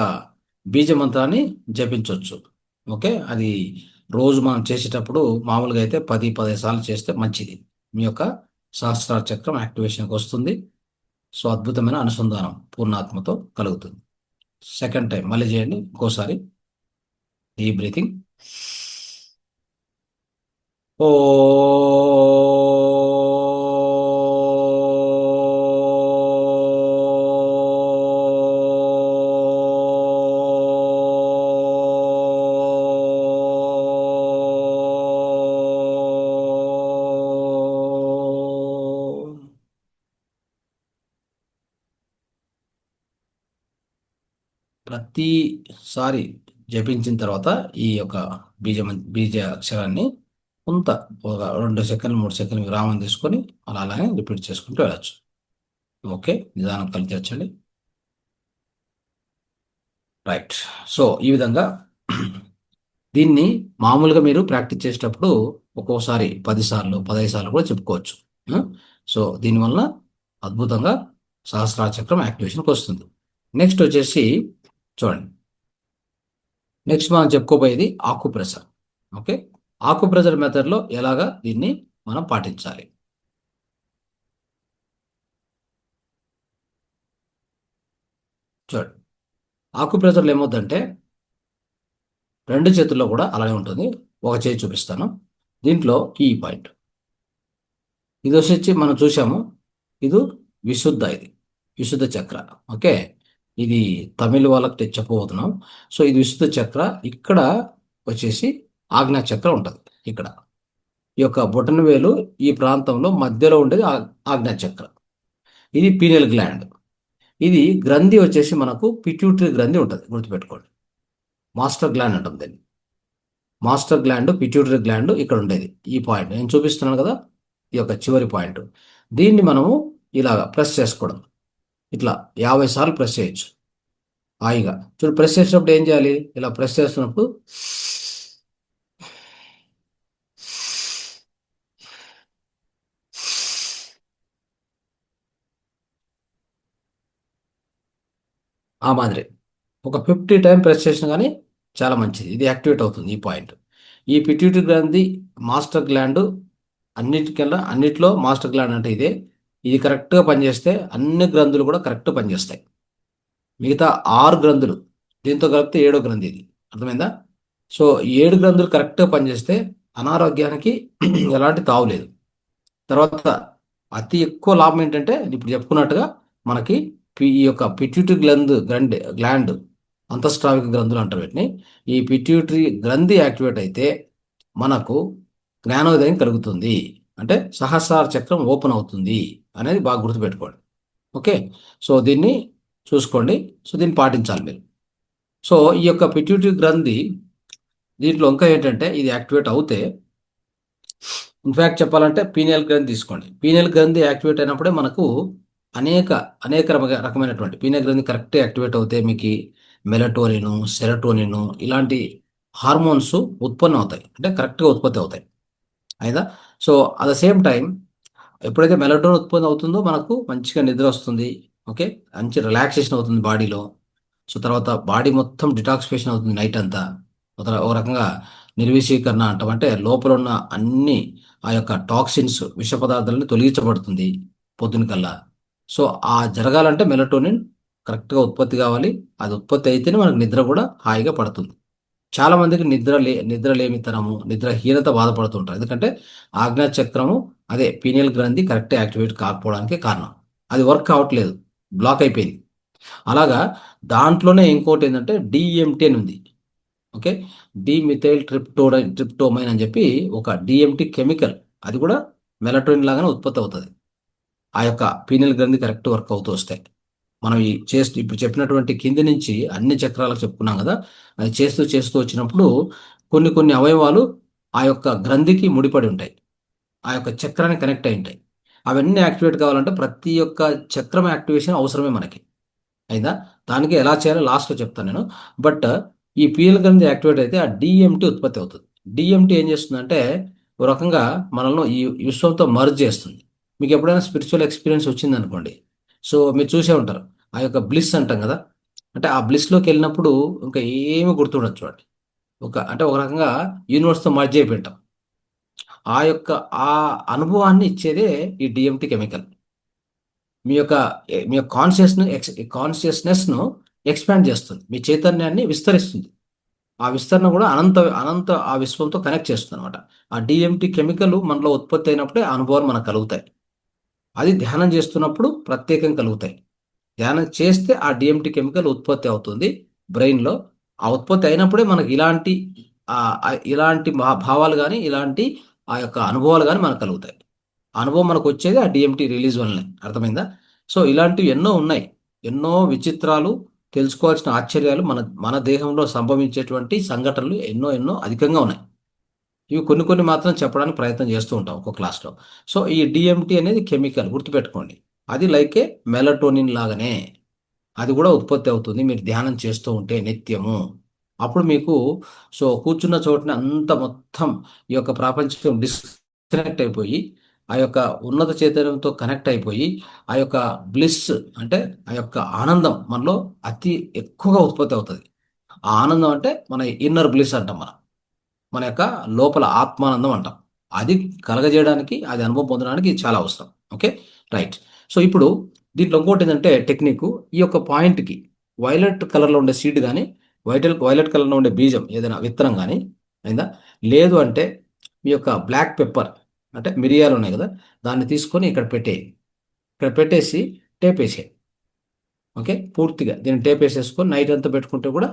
బీజ మంత్రాన్ని జపించవచ్చు. ఓకే, అది రోజు మనం చేసేటప్పుడు మామూలుగా అయితే 10-15 సార్లు చేస్తే మంచిది. మీ యొక్క సహస్రార చక్రం యాక్టివేషన్కి వస్తుంది. సో అద్భుతమైన అనుసంధానం పూర్ణాత్మతో కలుగుతుంది. సెకండ్ టైం మళ్ళీ చేయండి ఇంకోసారి. Deep breathing. ఓ ప్రతిసారి జపించిన తర్వాత ఈ యొక్క బీజ అక్షరాన్ని కొంత ఒక 2 సెకండ్లు 3 సెకండ్లు విరామం తీసుకొని అలానే రిపీట్ చేసుకుంటూ వెళ్ళచ్చు. ఓకే, నిదానం కళ్ళు తెరచండి. రైట్. సో ఈ విధంగా దీన్ని మామూలుగా మీరు ప్రాక్టీస్ చేసేటప్పుడు ఒక్కోసారి 10 సార్లు 15 సార్లు కూడా చెప్పుకోవచ్చు. ఆ? సో దీనివల్ల అద్భుతంగా సహస్రార చక్రం యాక్టివేషన్కి వస్తుంది. నెక్స్ట్ వచ్చేసి చూడండి, నెక్స్ట్ మనం చెప్పుకోబోయేది ఆకుప్రెషర్. ఓకే, ఆకుప్రెషర్ మెథడ్లో ఎలాగా దీన్ని మనం పాటించాలి. చూడండి, ఆకుప్రెషర్లో ఏమవుతుందంటే 2 చేతుల్లో కూడా అలానే ఉంటుంది. ఒక చేయి చూపిస్తాను. దీంట్లో ఈ పాయింట్ ఇది వచ్చి మనం చూసాము. ఇది ఇది విశుద్ధ చక్ర. ఓకే, ఇది తమిళ వాళ్ళకి చెప్పబోతున్నాం. సో ఇది విశుద్ధ చక్ర. ఇక్కడ వచ్చేసి ఆజ్ఞా చక్ర ఉంటుంది. ఇక్కడ ఈ యొక్క బొటన వేలు ఈ ప్రాంతంలో మధ్యలో ఉండేది ఆజ్ఞా చక్ర. ఇది పీనియల్ గ్లాండ్. ఇది గ్రంథి వచ్చేసి మనకు పిట్యూటరీ గ్రంథి ఉంటుంది, గుర్తుపెట్టుకోండి. మాస్టర్ గ్లాండ్ అంటాం దీన్ని. మాస్టర్ గ్లాండ్ పిట్యూటరీ గ్లాండ్ ఇక్కడ ఉండేది. ఈ పాయింట్ నేను చూపిస్తున్నాను కదా, ఈ యొక్క చివరి పాయింట్. దీన్ని మనము ఇలాగ ప్రెస్ చేసుకోవడం. ఇట్లా 50 సార్లు ప్రెస్ చేయొచ్చు హాయిగా. చూడు, ప్రెస్ చేసినప్పుడు ఏం చేయాలి? ఇలా ప్రెస్ చేస్తున్నప్పుడు ఆ మాదిరి ఒక 50 టైం ప్రెస్ చేసినా కానీ చాలా మంచిది. ఇది యాక్టివేట్ అవుతుంది ఈ పాయింట్. ఈ పిట్యూటరీ గ్రంథి మాస్టర్ గ్లాండ్ అన్నిటిలో మాస్టర్ గ్లాండ్ అంటే ఇదే. ఇది కరెక్ట్గా పనిచేస్తే అన్ని గ్రంథులు కూడా కరెక్ట్ పనిచేస్తాయి. మిగతా 6 గ్రంథులు దీంతో కలిపితే 7వ గ్రంథి ఇది. అర్థమైందా? సో 7 గ్రంథులు కరెక్ట్గా పనిచేస్తే అనారోగ్యానికి ఎలాంటి తావులేదు. తర్వాత అతి ఎక్కువ లాభం ఏంటంటే ఇప్పుడు చెప్పుకున్నట్టుగా మనకి ఈ యొక్క పిట్యూటరీ గ్లాండ్ అంతఃస్రావిక గ్రంథులు అంటారు వీటిని. ఈ పిట్యూటరీ గ్రంథి యాక్టివేట్ అయితే మనకు జ్ఞానోదయం కలుగుతుంది. అంటే సహస్రార చక్రం ఓపెన్ అవుతుంది అనేది బాగా గుర్తుపెట్టుకోండి. ఓకే, సో దీన్ని చూసుకోండి. సో దీన్ని పాటించాలి మీరు. సో ఈ యొక్క పిట్యూటరీ గ్రంథి దీంట్లో ఇంకా ఏంటంటే ఇది యాక్టివేట్ అవుతే, ఇన్ఫ్యాక్ట్ చెప్పాలంటే పీనియల్ గ్రంథి తీసుకోండి. పీనియల్ గ్రంథి యాక్టివేట్ అయినప్పుడే మనకు అనేక అనేక రకమైనటువంటి పీనియల్ గ్రంథి కరెక్ట్ యాక్టివేట్ అవుతే మీకు మెలటోనిన్, సెరటోనిన్ ఇలాంటి హార్మోన్స్ ఉత్పన్నం అవుతాయి. అంటే కరెక్ట్గా ఉత్పత్తి అవుతాయి. అయినా so at the same time ఎప్పుడైతే మెలటోనిన్ ఉత్పత్తి అవుతుందో మనకు మంచిగా నిద్ర వస్తుంది. ఓకే, మంచి రిలాక్సేషన్ అవుతుంది బాడీలో. సో తర్వాత బాడీ మొత్తం డిటాక్సిఫికేషన్ అవుతుంది నైట్ అంతా. ఒక రకంగా నిర్విషీకరణ అంటాం. అంటే లోపల ఉన్న అన్ని ఆ యొక్క టాక్సిన్స్ విష పదార్థాలని తొలగించబడుతుంది పొద్దున కల్లా. సో ఆ జరగాలంటే మెలటోనిన్ కరెక్ట్గా ఉత్పత్తి కావాలి. అది ఉత్పత్తి అయితేనే మనకు నిద్ర కూడా హాయిగా పడుతుంది. చాలా మందికి నిద్రలేమితనము, నిద్రహీనత బాధపడుతుంటారు. ఎందుకంటే ఆజ్ఞా చక్రము అదే పీనియల్ గ్రంథి కరెక్ట్ యాక్టివేట్ కాకపోవడానికి కారణం. అది వర్క్ కావట్లేదు, బ్లాక్ అయిపోయింది. అలాగా దాంట్లోనే ఇంకోటి ఏంటంటే డిఎంటీ అని ఉంది. ఓకే, డిమిథైల్ ట్రిప్టోమైన్ అని చెప్పి ఒక డిఎంటీ కెమికల్. అది కూడా మెలటోనిన్ లాగానే ఉత్పత్తి అవుతుంది ఆ యొక్క పీనియల్ గ్రంథి కరెక్ట్ వర్క్ అవుతూ వస్తాయి. మనం ఈ చేస్తూ ఇప్పుడు చెప్పినటువంటి కింది నుంచి అన్ని చక్రాలకు చెప్పుకున్నాం కదా, అది చేస్తూ చేస్తూ వచ్చినప్పుడు కొన్ని కొన్ని అవయవాలు ఆ యొక్క గ్రంథికి ముడిపడి ఉంటాయి, ఆ యొక్క చక్రాన్ని కనెక్ట్ అయి ఉంటాయి. అవన్నీ యాక్టివేట్ కావాలంటే ప్రతి ఒక్క చక్రం యాక్టివేషన్ అవసరమే మనకి. అయిందా? దానికి ఎలా చేయాలో లాస్ట్లో చెప్తాను నేను. బట్ ఈ పీఎల్ గ్రంథి యాక్టివేట్ అయితే ఆ డిఎంటీ ఉత్పత్తి అవుతుంది. డిఎంటీ ఏం చేస్తుందంటే ఒక రకంగా మనల్ని ఈ విశ్వంతో మర్జ్ చేస్తుంది. మీకు ఎప్పుడైనా స్పిరిచువల్ ఎక్స్పీరియన్స్ వచ్చింది అనుకోండి, సో మీరు చూసే ఉంటారు. ఆ యొక్క బ్లిస్ అంటాం కదా, అంటే ఆ బ్లిస్లోకి వెళ్ళినప్పుడు ఇంకా ఏమి గుర్తుండదు చూడండి. అంటే ఒక రకంగా యూనివర్స్తో మర్జ్ అయిపోయింటాం. ఆ యొక్క ఆ అనుభవాన్ని ఇచ్చేదే ఈ డిఎంటి కెమికల్. మీ యొక్క మీ యొక్క కాన్షియస్నెస్ను ఎక్స్పాండ్ చేస్తుంది, మీ చైతన్యాన్ని విస్తరిస్తుంది. ఆ విస్తరణ కూడా అనంత అనంత ఆ విశ్వంతో కనెక్ట్ చేస్తుంది అనమాట. ఆ డిఎంటి కెమికల్ మనలో ఉత్పత్తి అయినప్పుడే ఆ అనుభవాలు మనకు కలుగుతాయి. అది ధ్యానం చేస్తున్నప్పుడు ప్రత్యేకంగా కలుగుతాయి. ధ్యానం చేస్తే ఆ డిఎంటి కెమికల్ ఉత్పత్తి అవుతుంది బ్రెయిన్లో. ఆ ఉత్పత్తి అయినప్పుడే మనకి ఇలాంటి భావాలు కానీ, ఇలాంటి ఆ యొక్క అనుభవాలు కానీ మనకు కలుగుతాయి. ఆ అనుభవం మనకు వచ్చేది ఆ డిఎంటి రిలీజ్ వల్లనే. అర్థమైందా? సో ఇలాంటివి ఎన్నో ఉన్నాయి. ఎన్నో విచిత్రాలు, తెలుసుకోవాల్సిన ఆశ్చర్యాలు మన మన దేహంలో సంభవించేటువంటి సంఘటనలు ఎన్నో ఎన్నో అధికంగా ఉన్నాయి. ఇవి కొన్ని కొన్ని మాత్రం చెప్పడానికి ప్రయత్నం చేస్తూ ఉంటాం ఒక్కొక్క క్లాస్లో. సో ఈ డిఎంటి అనేది కెమికల్ గుర్తుపెట్టుకోండి. అది లైకే మెలటోనిన్ లాగానే అది కూడా ఉత్పత్తి అవుతుంది మీరు ధ్యానం చేస్తూ ఉంటే నిత్యము. అప్పుడు మీకు సో కూర్చున్న చోటున అంత మొత్తం ఈ యొక్క ప్రాపంచికం డిస్కనెక్ట్ అయిపోయి, ఆ యొక్క ఉన్నత చైతన్యంతో కనెక్ట్ అయిపోయి, ఆ యొక్క బ్లిస్ అంటే ఆ యొక్క ఆనందం మనలో అతి ఎక్కువగా ఉత్పత్తి అవుతుంది. ఆ ఆనందం అంటే మన ఇన్నర్ బ్లిస్ అంటాం మనం. మన యొక్క లోపల ఆత్మానందం అంటాం. అది కలగజేయడానికి, అది అనుభవం పొందడానికి ఇది చాలా అవసరం. Okay, right. సో ఇప్పుడు దీంట్లో ఇంకోటి ఏంటంటే టెక్నిక్, ఈ యొక్క పాయింట్కి వైలెట్ కలర్లో ఉండే సీడ్ కానీ, వైలెట్ కలర్లో ఉండే బీజం ఏదైనా విత్తనం కానీ అయిందా, లేదు అంటే మీ యొక్క బ్లాక్ పెప్పర్ అంటే మిరియాలు ఉన్నాయి కదా, దాన్ని తీసుకొని ఇక్కడ ఇక్కడ పెట్టేసి టేప్ వేసే. ఓకే, పూర్తిగా దీన్ని టేప్ వేసేసుకొని నైట్ అంతా పెట్టుకుంటే కూడా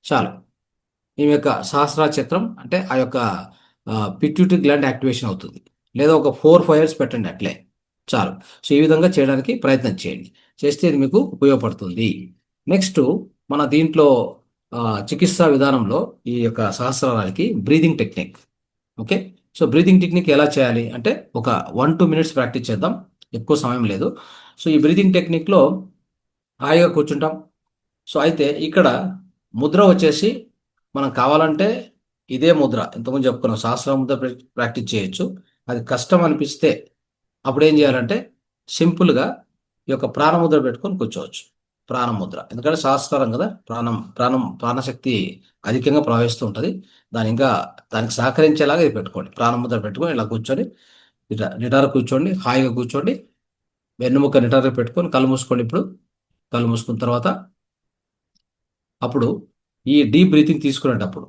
చాలు. ఈమె యొక్క సహస్ర చక్రం అంటే ఆ యొక్క పిట్యూటరీ గ్లాండ్ యాక్టివేషన్ అవుతుంది. లేదా ఒక 4-5 ఇయర్స్ పెట్టండి అట్లే చాలు. సో ఈ విధంగా చేయడానికి ప్రయత్నం చేయండి. చేస్తే ఇది మీకు ఉపయోగపడుతుంది. నెక్స్ట్ మన దీంట్లో ఆ, చికిత్సా విధానంలో ఈ యొక్క సహస్రానికి breathing technique. Okay, so breathing technique ఎలా చేయాలి అంటే ఒక 1-2 మినిట్స్ ప్రాక్టీస్ చేద్దాం, ఎక్కువ సమయం లేదు. సో ఈ బ్రీదింగ్ టెక్నిక్లో హాయిగా కూర్చుంటాం. సో అయితే ఇక్కడ ముద్ర వచ్చేసి మనం కావాలంటే ఇదే ముద్ర ఇంతకుముందు చెప్పుకున్నాం సహస్ర ముద్ర ప్రాక్టీస్ చేయొచ్చు. అది కష్టం అనిపిస్తే అప్పుడు ఏం చేయాలంటే సింపుల్గా ఈ యొక్క ప్రాణముద్ర పెట్టుకొని కూర్చోవచ్చు. ప్రాణముద్ర ఎందుకంటే సహస్రారం కదా, ప్రాణశక్తి అధికంగా ప్రవహిస్తూ ఉంటుంది. దానికి సహకరించేలాగా ఇది పెట్టుకోండి. ప్రాణముద్ర పెట్టుకొని ఇలా కూర్చొని నిటారు కూర్చోండి, హాయిగా కూర్చోండి. వెన్నుముక్క నిటారుగా పెట్టుకొని కళ్ళు మూసుకోండి. ఇప్పుడు కళ్ళు మూసుకున్న తర్వాత అప్పుడు ఈ డీప్ బ్రీతింగ్ తీసుకునేటప్పుడు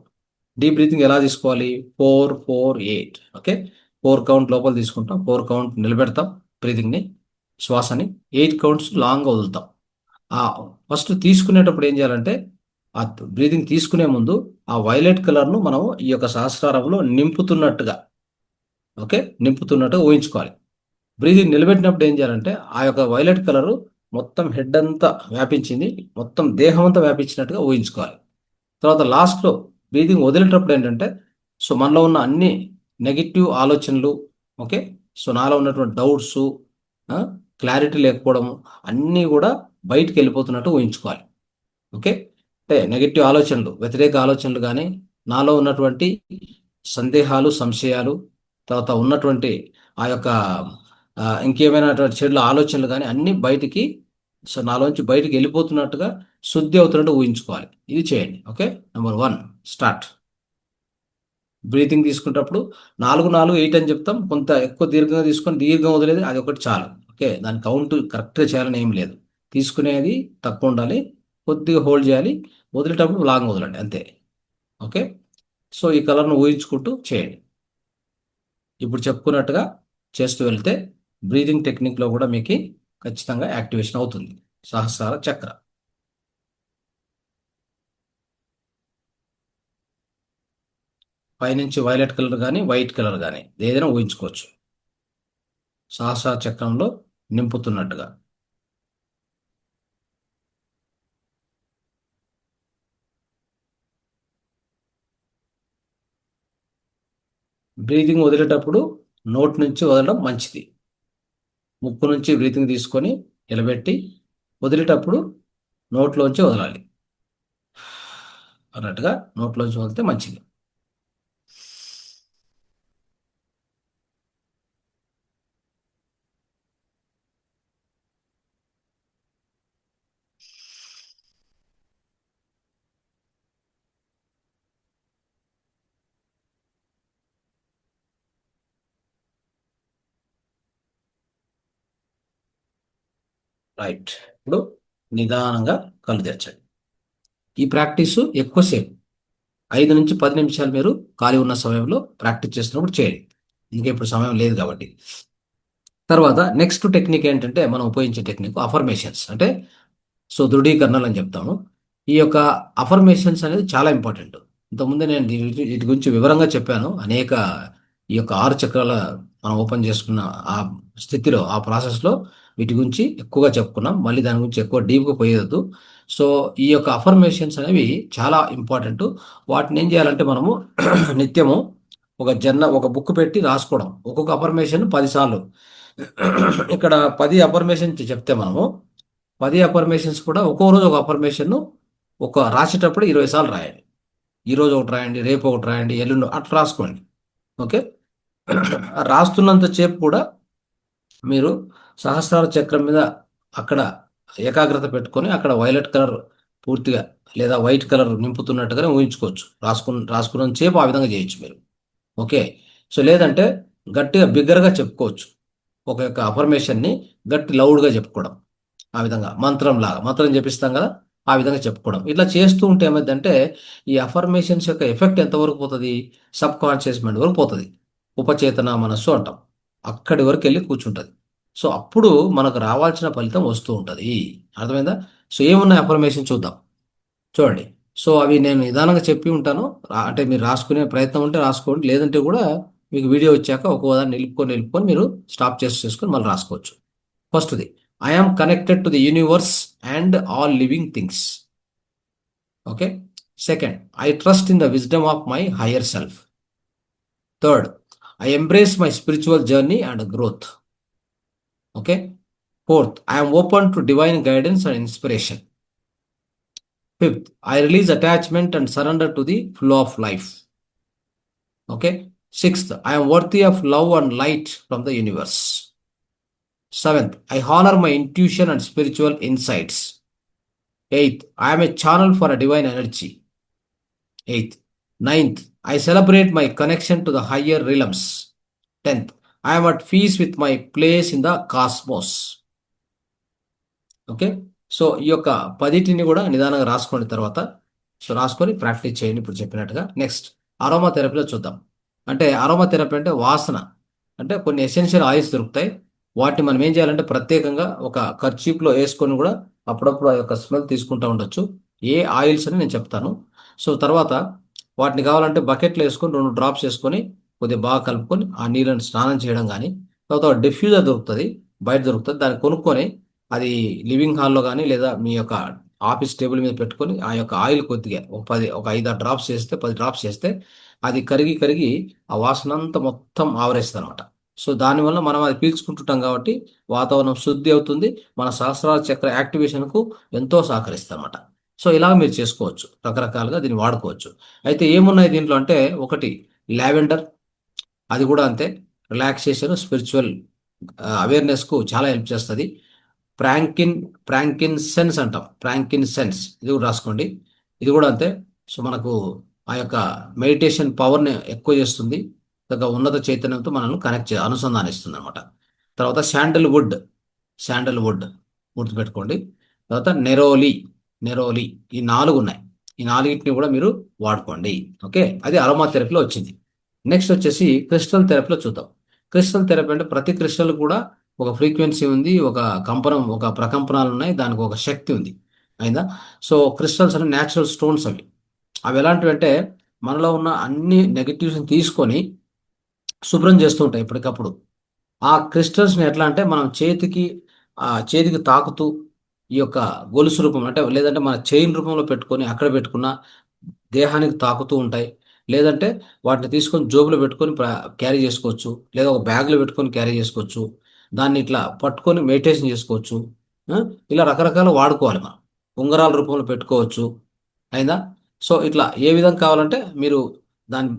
డీప్ బ్రీతింగ్ ఎలా తీసుకోవాలి? 4-4-8. ఓకే, 4 కౌంట్ లోపల తీసుకుంటాం, 4 కౌంట్ నిలబెడతాం బ్రీతింగ్ని, శ్వాసని. 8 కౌంట్స్ లాంగ్గా వదులుతాం. ఆ ఫస్ట్ తీసుకునేటప్పుడు ఏం చేయాలంటే ఆ బ్రీతింగ్ తీసుకునే ముందు ఆ వైలెట్ కలర్ను మనం ఈ యొక్క సహస్రారంలో నింపుతున్నట్టుగా, ఓకే, నింపుతున్నట్టుగా ఊహించుకోవాలి. బ్రీతింగ్ నిలబెట్టినప్పుడు ఏం చేయాలంటే ఆ యొక్క వైలెట్ కలరు మొత్తం హెడ్ అంతా వ్యాపించింది, మొత్తం దేహం అంతా వ్యాపించినట్టుగా ఊహించుకోవాలి. తర్వాత లాస్ట్లో బ్రీతింగ్ వదిలేటప్పుడు ఏంటంటే సో మనలో ఉన్న అన్ని నెగిటివ్ ఆలోచనలు, ఓకే, సో నాలో ఉన్నటువంటి డౌట్స్, క్లారిటీ లేకపోవడం అన్నీ కూడా బయటికి వెళ్ళిపోతున్నట్టు ఊహించుకోవాలి. ఓకే, అంటే నెగిటివ్ ఆలోచనలు, వ్యతిరేక ఆలోచనలు కానీ, నాలో ఉన్నటువంటి సందేహాలు, సంశయాలు, తర్వాత ఉన్నటువంటి ఆ యొక్క ఇంకేమైనా చెడు ఆలోచనలు కానీ అన్నీ బయటికి, సో నాలోంచి బయటికి వెళ్ళిపోతున్నట్టుగా శుద్ధి అవుతున్నట్టు ఊహించుకోవాలి. ఇది చేయండి. Okay, number 1 start. బ్రీతింగ్ తీసుకునేటప్పుడు 4-4-8 అని చెప్తాం. కొంత ఎక్కువ దీర్ఘంగా తీసుకొని దీర్ఘం వదిలేది అది ఒకటి చాలు. ఓకే, దాని కౌంట్ కరెక్ట్గా చేయాలని ఏం లేదు. తీసుకునేది తక్కువ ఉండాలి, కొద్దిగా హోల్డ్ చేయాలి, వదిలేటప్పుడు లాంగ్ వదలండి అంతే. ఓకే, సో ఈ కలర్ను ఊహించుకుంటూ చేయండి. ఇప్పుడు చెప్పుకున్నట్టుగా చేస్తూ వెళ్తే బ్రీదింగ్ టెక్నిక్లో కూడా మీకు ఖచ్చితంగా యాక్టివేషన్ అవుతుంది సహస్రార చక్ర. పైనుంచి వైలెట్ కలర్ కానీ, వైట్ కలర్ కానీ ఏదైనా ఊహించుకోవచ్చు సహస్రార చక్రంలో నింపుతున్నట్టుగా. బ్రీతింగ్ వదిలేటప్పుడు నోట్ నుంచి వదలడం మంచిది. ముక్కు నుంచి బ్రీతింగ్ తీసుకొని నిలబెట్టి వదిలేటప్పుడు నోట్లోంచి వదలాలి అన్నట్టుగా, నోట్లోంచి వదిలితే మంచిది. రైట్. ఇప్పుడు నిదానంగా కళ్ళు తెరచండి. ఈ ప్రాక్టీస్ ఎక్కువసేపు 5 నుంచి 10 నిమిషాలు మీరు ఖాళీ ఉన్న సమయంలో ప్రాక్టీస్ చేస్తున్నప్పుడు చేయండి. ఇంకా ఇప్పుడు సమయం లేదు కాబట్టి. తర్వాత నెక్స్ట్ టెక్నిక్ ఏంటంటే మనం ఉపయోగించే టెక్నిక్ అఫర్మేషన్స్, అంటే సో దృఢీకరణలు అని చెప్తాము. ఈ యొక్క అఫర్మేషన్స్ అనేది చాలా ఇంపార్టెంట్. ఇంతకుముందే నేను వీటి గురించి వివరంగా చెప్పాను. అనేక ఈ యొక్క 6 చక్రాల మనం ఓపెన్ చేసుకున్న ఆ స్థితిలో, ఆ ప్రాసెస్లో వీటి గురించి ఎక్కువగా చెప్పుకున్నాం. మళ్ళీ దాని గురించి ఎక్కువ డీప్గా పోయేయద్దు. సో ఈ యొక్క అఫర్మేషన్స్ అనేవి చాలా ఇంపార్టెంట్. వాటిని ఏం చేయాలంటే మనము నిత్యము ఒక బుక్ పెట్టి రాసుకోవడం. ఒక్కొక్క అఫర్మేషన్ 10 సార్లు. ఇక్కడ 10 అఫర్మేషన్ చెప్తే మనము 10 అఫర్మేషన్స్ కూడా ఒక్కో రోజు ఒక అఫర్మేషన్ ఒక రాసేటప్పుడు 20 సార్లు రాయండి. ఈ రోజు ఒకటి రాయండి, రేపు ఒకటి రాయండి, ఎల్లుండి అట్లా రాసుకోండి. ఓకే. రాస్తున్నంత సేపు కూడా మీరు సహస్రార చక్రం మీద అక్కడ ఏకాగ్రత పెట్టుకొని అక్కడ వైలెట్ కలర్ పూర్తిగా లేదా వైట్ కలర్ నింపుతున్నట్టుగానే ఊహించుకోవచ్చు. రాసుకున్నంత సేపు ఆ విధంగా చేయొచ్చు మీరు. ఓకే. సో లేదంటే గట్టిగా బిగ్గరగా చెప్పుకోవచ్చు. ఒక యొక్క అఫర్మేషన్ని గట్టి లౌడ్గా చెప్పుకోవడం. ఆ విధంగా మంత్రం చెప్పిస్తాం కదా, ఆ విధంగా చెప్పుకోవడం. ఇట్లా చేస్తూ ఉంటే ఏమైందంటే ఈ అఫర్మేషన్స్ యొక్క ఎఫెక్ట్ ఎంతవరకు పోతుంది? సబ్ కాన్షియస్ మైండ్ వరకు పోతుంది. ఉపచేతన మనస్సు అంటాం. అక్కడి వరకు వెళ్ళి కూర్చుంటుంది. సో అప్పుడు మనకు రావాల్సిన ఫలితం వస్తూ ఉంటుంది. అర్థమైందా? సో ఏమున్నాయి అఫర్మేషన్ చూద్దాం. చూడండి. సో అవి నేను నిదానంగా చెప్పి ఉంటాను. అంటే మీరు రాసుకునే ప్రయత్నం ఉంటే రాసుకోండి. లేదంటే కూడా మీకు వీడియో వచ్చాక ఒక్కోదాన్ని నిలుపుకొని మీరు స్టాప్ చేసుకొని మళ్ళీ రాసుకోవచ్చు. ఫస్ట్ది, I am connected to the universe and all living things. Okay. Second, I trust in the wisdom of my higher self. Third, I embrace my spiritual journey and growth. Okay. Fourth, I am open to divine guidance and inspiration. Fifth, I release attachment and surrender to the flow of life. Okay. Sixth, I am worthy of love and light from the universe. Seventh, I honor my intuition and spiritual insights. Eighth, I am a channel for a divine energy. Eighth. Ninth, I celebrate my connection to the higher realms. 10th, I am at peace with my place in the cosmos. Okay. So ఈ యొక్క 10టిని కూడా నిదానంగా రాసుకోండి తర్వాత. So రాసుకొని practice చేయండి ఇప్పుడు చెప్పినట్టుగా. నెక్స్ట్ అరోమా థెరపీలో చూద్దాం. అంటే అరోమా థెరపీ అంటే వాసన, అంటే కొన్ని ఎసెన్షియల్ ఆయిల్స్ దొరుకుతాయి. వాటిని మనం ఏం చేయాలంటే ప్రత్యేకంగా ఒక కర్చీప్లో వేసుకొని కూడా అప్పుడప్పుడు ఆ యొక్క స్మెల్ తీసుకుంటూ ఉండొచ్చు. ఏ ఆయిల్స్ అని నేను చెప్తాను. సో తర్వాత వాటిని కావాలంటే బకెట్లో వేసుకొని 2 డ్రాప్స్ వేసుకొని కొద్దిగా బాగా కలుపుకొని ఆ నీళ్ళని స్నానం చేయడం కానీ, తర్వాత డిఫ్యూజర్ దొరుకుతుంది, బయట దొరుకుతుంది, దాన్ని కొనుక్కొని అది లివింగ్ హాల్లో కానీ లేదా మీ యొక్క ఆఫీస్ టేబుల్ మీద పెట్టుకొని ఆ యొక్క ఆయిల్ కొద్దిగా ఒక 5 6 డ్రాప్స్ చేస్తే 10 డ్రాప్స్ చేస్తే అది కరిగి కరిగి ఆ వాసన అంతా మొత్తం ఆవరేస్తుంది అనమాట. సో దానివల్ల మనం అది పీల్చుకుంటుంటాం కాబట్టి వాతావరణం శుద్ధి అవుతుంది. మన సహస్రార చక్ర యాక్టివేషన్కు ఎంతో సహకరిస్తుంది అనమాట. సో ఇలాగ మీరు చేసుకోవచ్చు, రకరకాలుగా దీన్ని వాడుకోవచ్చు. అయితే ఏమున్నాయి దీంట్లో అంటే, ఒకటి లావెండర్, అది కూడా అంతే, రిలాక్సేషన్ స్పిరిచువల్ అవేర్నెస్కు చాలా హెల్ప్ చేస్తుంది. ప్రాంకిన్ ప్రాంకిన్ సెన్స్ అంటాం, ప్రాంకిన్ సెన్స్, ఇది కూడా రాసుకోండి. ఇది కూడా అంతే. సో మనకు ఆ యొక్క మెడిటేషన్ పవర్ని ఎక్కువ చేస్తుంది. ఒక ఉన్నత చైతన్యంతో మనల్ని అనుసంధానిస్తుంది అనమాట. తర్వాత శాండల్ వుడ్ గుర్తుపెట్టుకోండి. తర్వాత నెరోలి, ఈ 4 ఉన్నాయి. ఈ 4టిని కూడా మీరు వాడుకోండి. ఓకే. అది అరోమా థెరపీలో వచ్చింది. నెక్స్ట్ వచ్చేసి క్రిస్టల్ థెరపీలో చూద్దాం. క్రిస్టల్ థెరపీ అంటే ప్రతి క్రిస్టల్ కూడా ఒక ఫ్రీక్వెన్సీ ఉంది, ఒక కంపనం, ఒక ప్రకంపనాలు ఉన్నాయి, దానికి ఒక శక్తి ఉంది. అయిందా? సో క్రిస్టల్స్ అంటే న్యాచురల్ స్టోన్స్ అవి. అవి ఎలాంటివి అంటే మనలో ఉన్న అన్ని నెగటివ్స్ని తీసుకొని శుభ్రం చేస్తూ ఉంటాయి ఎప్పటికప్పుడు. ఆ క్రిస్టల్స్ని ఎట్లా అంటే మనం చేతికి తాకుతూ ఈ యొక్క గొలుసు రూపం అంటే లేదంటే మన చైన్ రూపంలో పెట్టుకొని అక్కడ పెట్టుకున్న దేహానికి తాకుతూ ఉంటాయి. లేదంటే వాటిని తీసుకొని జోబులో పెట్టుకొని క్యారీ చేసుకోవచ్చు, లేదా ఒక బ్యాగ్లో పెట్టుకొని క్యారీ చేసుకోవచ్చు. దాన్ని ఇట్లా పట్టుకొని మెడిటేషన్ చేసుకోవచ్చు. ఆ, ఇలా రకరకాల వాడుకోవాలి మనం. ఉంగరాల రూపంలో పెట్టుకోవచ్చు. అయిందా? సో ఇట్లా ఏ విధంగా కావాలంటే మీరు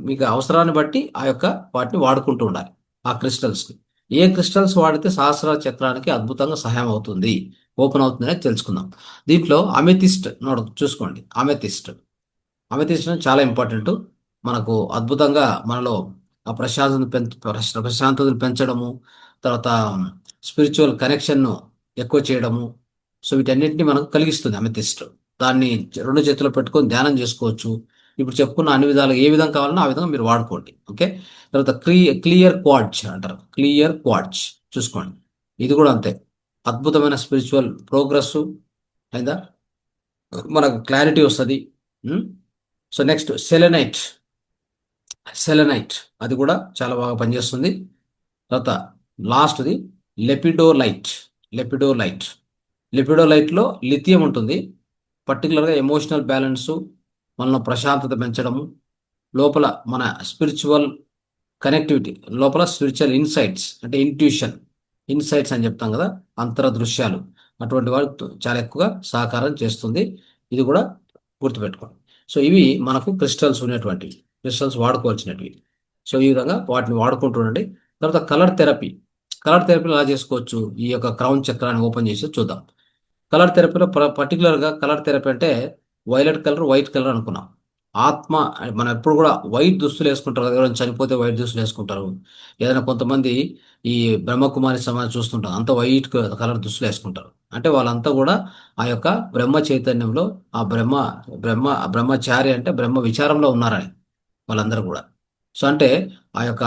మీకు అవసరాన్ని బట్టి ఆ యొక్క వాటిని వాడుకుంటూ ఉండాలి. ఆ క్రిస్టల్స్ని ఏ క్రిస్టల్స్ వాడితే సహస్ర చక్రానికి అద్భుతంగా సహాయం అవుతుంది, ఓపెన్ అవుతుంది అనేది తెలుసుకుందాం. దీంట్లో అమెథిస్ట్ చూసుకోండి. అమెథిస్ట్ చాలా ఇంపార్టెంట్. మనకు అద్భుతంగా మనలో ఆ ప్రశాంతతను పెంచడము, తర్వాత స్పిరిచువల్ కనెక్షన్ను ఎక్కువ చేయడము, సో వీటన్నిటిని మనకు కలిగిస్తుంది అమెథిస్ట్. దాన్ని రెండు చేతుల్లో పెట్టుకొని ధ్యానం చేసుకోవచ్చు. ఇప్పుడు చెప్పుకున్న అన్ని విధాలు ఏ విధంగా కావాలన్నా ఆ విధంగా మీరు వాడుకోండి. ఓకే. తర్వాత క్లియర్ క్వార్ట్జ్ అంటారు. క్లియర్ క్వార్ట్జ్ చూసుకోండి. ఇది కూడా అంతే, అద్భుతమైన స్పిరిచువల్ ప్రోగ్రెస్ అయిందా, మనకు క్లారిటీ వస్తుంది. So next సెలెనైట్. సెలెనైట్ అది కూడా చాలా బాగా పనిచేస్తుంది. తర్వాత లాస్ట్ది లెపిడోలైట్. లెపిడోలైట్. లెపిడోలైట్లో లిథియం ఉంటుంది. పర్టికులర్గా ఎమోషనల్ బ్యాలెన్సు, మనలో ప్రశాంతత పెంచడము, లోపల మన స్పిరిచువల్ కనెక్టివిటీ, లోపల స్పిరిచువల్ ఇన్సైట్స్ అంటే ఇంట్యూషన్, ఇన్సైట్స్ అని చెప్తాం కదా, అంతర్దృశ్యాలు, అటువంటి వారు చాలా ఎక్కువగా సహకారం చేస్తుంది. ఇది కూడా గుర్తుపెట్టుకోండి. సో ఇవి మనకు క్రిస్టల్స్ ఉన్నటువంటివి, క్రిస్టల్స్ వాడుకోవాల్సినవి. సో ఈ విధంగా వాటిని వాడుకుంటుండండి. తర్వాత కలర్ థెరపీ. కలర్ థెరపీని ఎలా చేసుకోవచ్చు, ఈ యొక్క క్రౌన్ చక్రాన్ని ఓపెన్ చేసి చూద్దాం. కలర్ థెరపీలో పర్టికులర్గా కలర్ థెరపీ అంటే వైలెట్ కలర్, వైట్ కలర్ అనుకున్నాం. ఆత్మ, మనం ఎప్పుడు కూడా వైట్ దుస్తులు వేసుకుంటారు కదా, ఎవరైనా చనిపోతే వైట్ దుస్తులు వేసుకుంటారు. ఏదైనా కొంతమంది ఈ బ్రహ్మకుమారి సమాజం చూస్తుంటారు, అంత వైట్ కలర్ దుస్తులు వేసుకుంటారు. అంటే వాళ్ళంతా కూడా ఆ యొక్క బ్రహ్మ చైతన్యంలో, ఆ బ్రహ్మ బ్రహ్మచారి అంటే బ్రహ్మ విచారంలో ఉన్నారని వాళ్ళందరూ కూడా. సో అంటే ఆ యొక్క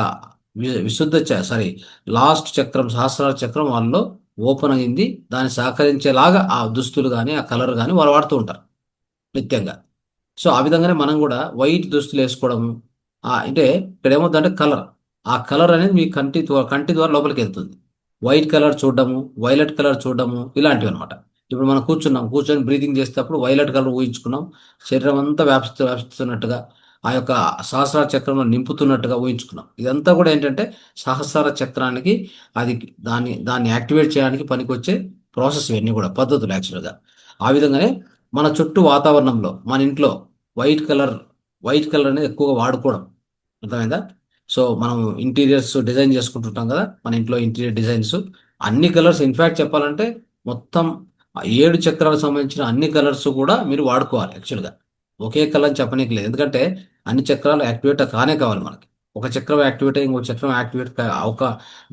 విశుద్ధ సారీ లాస్ట్ చక్రం, సహస్రార చక్రం వాళ్ళలో ఓపెన్ అయింది. దాన్ని సహకరించేలాగా ఆ దుస్తులు కానీ ఆ కలర్ కానీ వాళ్ళు వాడుతూ ఉంటారు నిత్యంగా. సో ఆ విధంగానే మనం కూడా వైట్ దుస్తులు వేసుకోవడము, అంటే ఇక్కడ ఏమవుతుందంటే కలర్, ఆ కలర్ అనేది మీ కంటి ద్వారా లోపలికి వెళ్తుంది. వైట్ కలర్ చూడడము, వైలెట్ కలర్ చూడడము, ఇలాంటివి అనమాట. ఇప్పుడు మనం కూర్చొని బ్రీతింగ్ చేసేటప్పుడు వైలెట్ కలర్ ఊహించుకున్నాం, శరీరం అంతా వ్యాపిస్తున్నట్టుగా, ఆ యొక్క సహస్రార చక్రంలో నింపుతున్నట్టుగా ఊహించుకున్నాం. ఇదంతా కూడా ఏంటంటే సహస్రార చక్రానికి, అది దాన్ని యాక్టివేట్ చేయడానికి పనికొచ్చే ప్రాసెస్, ఇవన్నీ కూడా పద్ధతులు యాక్చువల్గా. ఆ విధంగానే మన చుట్టూ వాతావరణంలో, మన ఇంట్లో వైట్ కలర్ వైట్ కలర్ అనేది ఎక్కువగా వాడుకోవడం, అర్థమైందా. సో మనం ఇంటీరియర్స్ డిజైన్ చేసుకుంటుంటాం కదా, మన ఇంట్లో ఇంటీరియర్ డిజైన్స్, అన్ని కలర్స్, ఇన్ఫ్యాక్ట్ చెప్పాలంటే మొత్తం ఆ 7 చక్రాలకు సంబంధించిన అన్ని కలర్స్ కూడా మీరు వాడుకోవాలి యాక్చువల్గా. ఒకే కలర్ అని చెప్పనీకి లేదు, ఎందుకంటే అన్ని చక్రాలు యాక్టివేట్ కానే కావాలి మనకి. ఒక చక్రం యాక్టివేట్ అయ్యి ఇంకో చక్రం యాక్టివేట్